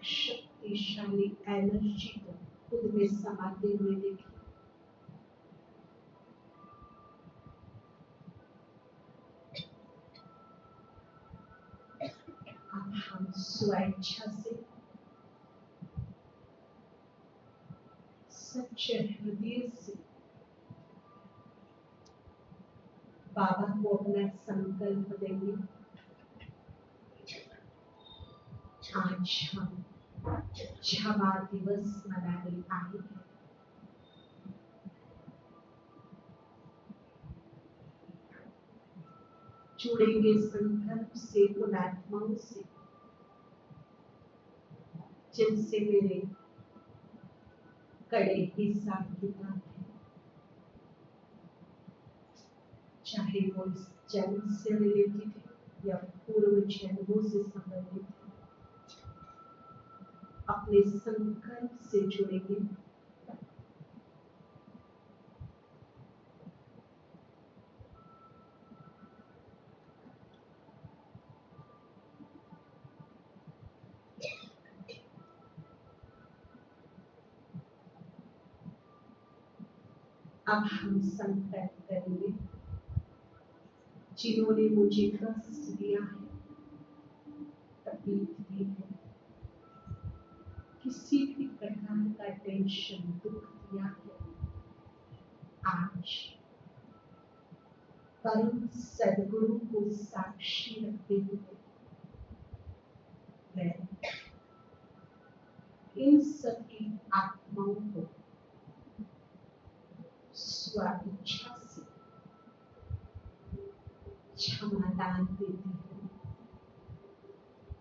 शक्तिशाली एनर्जी को खुद में समाते हुए देखिए। अब हम स्वेच्छा से सच्चे हृदय से बाबा को अपना संकल्प देंगे। आज हम क्षमा दिवस मनाने आए हैं। जुड़ेंगे संकल्प से उन आत्माओं से जिनसे मेरे कड़े हिसाब किताब है, चाहे वो इस जन्म से रिलेटेड है या पूर्व जन्मों से संबंधित है। अपने संकल्प से जुड़ेंगे। अब हम संकल्प करेंगे, जिन्होंने मुझे कष्ट दिया है, तकलीफ दी है, किसी भी प्रकार का टेंशन दुख दिया है, आज परम सद्गुरु को साक्षी रखते हुए मैं इन सबकी आत्माओं को स्वेच्छा से क्षमादान देती हूँ,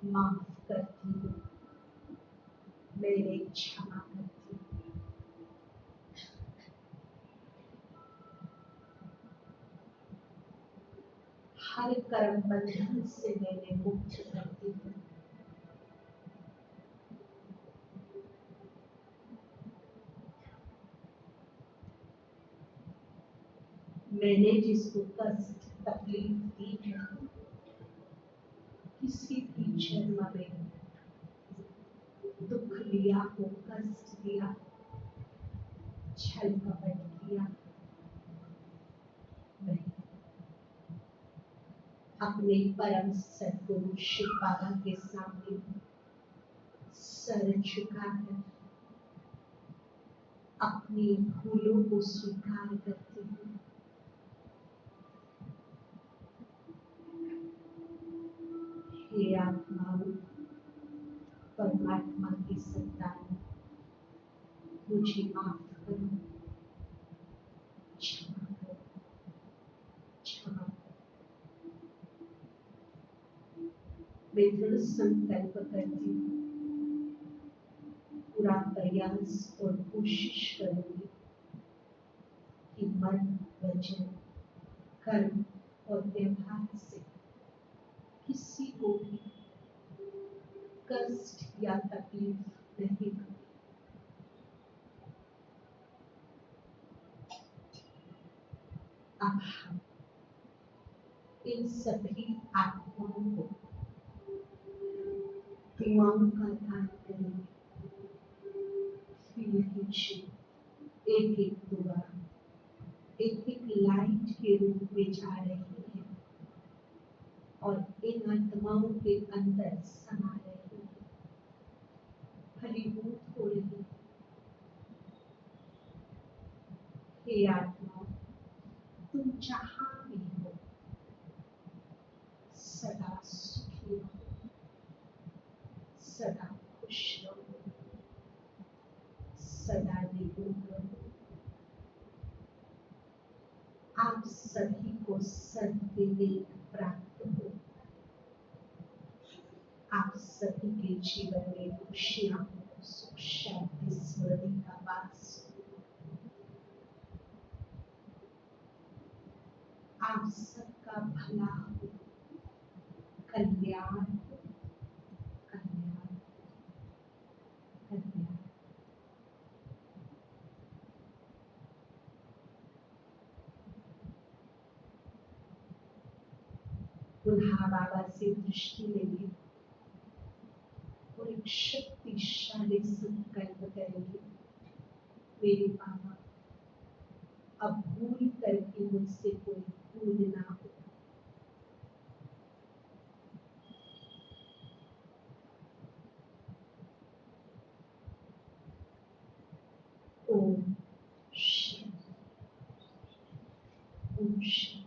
माफ करती हूँ, मेरे क्षमा करती हूँ। हर कर्म बंधन से मैंने मुक्त करती हूँ। मैंने जिसको कष्ट तकलीफ दी है, किसी भी जन्म में दुख दिया हो, कष्ट दिया, छल कपट किया, मैं अपने परम सद्गुरु शिव बाबा के सामने सर झुकाकर अपनी भूलों को स्वीकार करती हूँ। हे आत्माओं, परमात्मा की संतान, मुझे माफ करो, क्षमा करो, क्षमा करो। मैं दृढ़ संकल्प करती हूँ, पूरा प्रयास और कोशिश करूंगी कि मन, वचन, कर्म और व्यवहार से किसी को भी कष्ट या तकलीफ नहीं दूंगी। अब हम इन सभी आत्माओं को दुआओं का दान करेंगे। फील कीजिए, एक एक दुआ एक एक लाइट के रूप में जा रही है और इन आत्माओं के अंदर समा रही है, फलीभूत हो रही है। हे आत्माओं, तुम जहां भी हो सदा सुखी रहो, सदा खुश रहो, सदा निरोग रहो। आप सभी को सद्विवेक प्राप्त हो, आप सभी के जीवन में खुशियां हो, सुख शांति स्मृति का वास हो। आप सबका भला हो, कल्याण हो, कल्याण, कल्याण। पुनः बाबा से दृष्टि लेंगे और एक शक्तिशाली संकल्प करेंगे। मेरे बाबा, अब भूल करके मुझसे कोई भूल ना हो। ओम शांति। ओम शांति।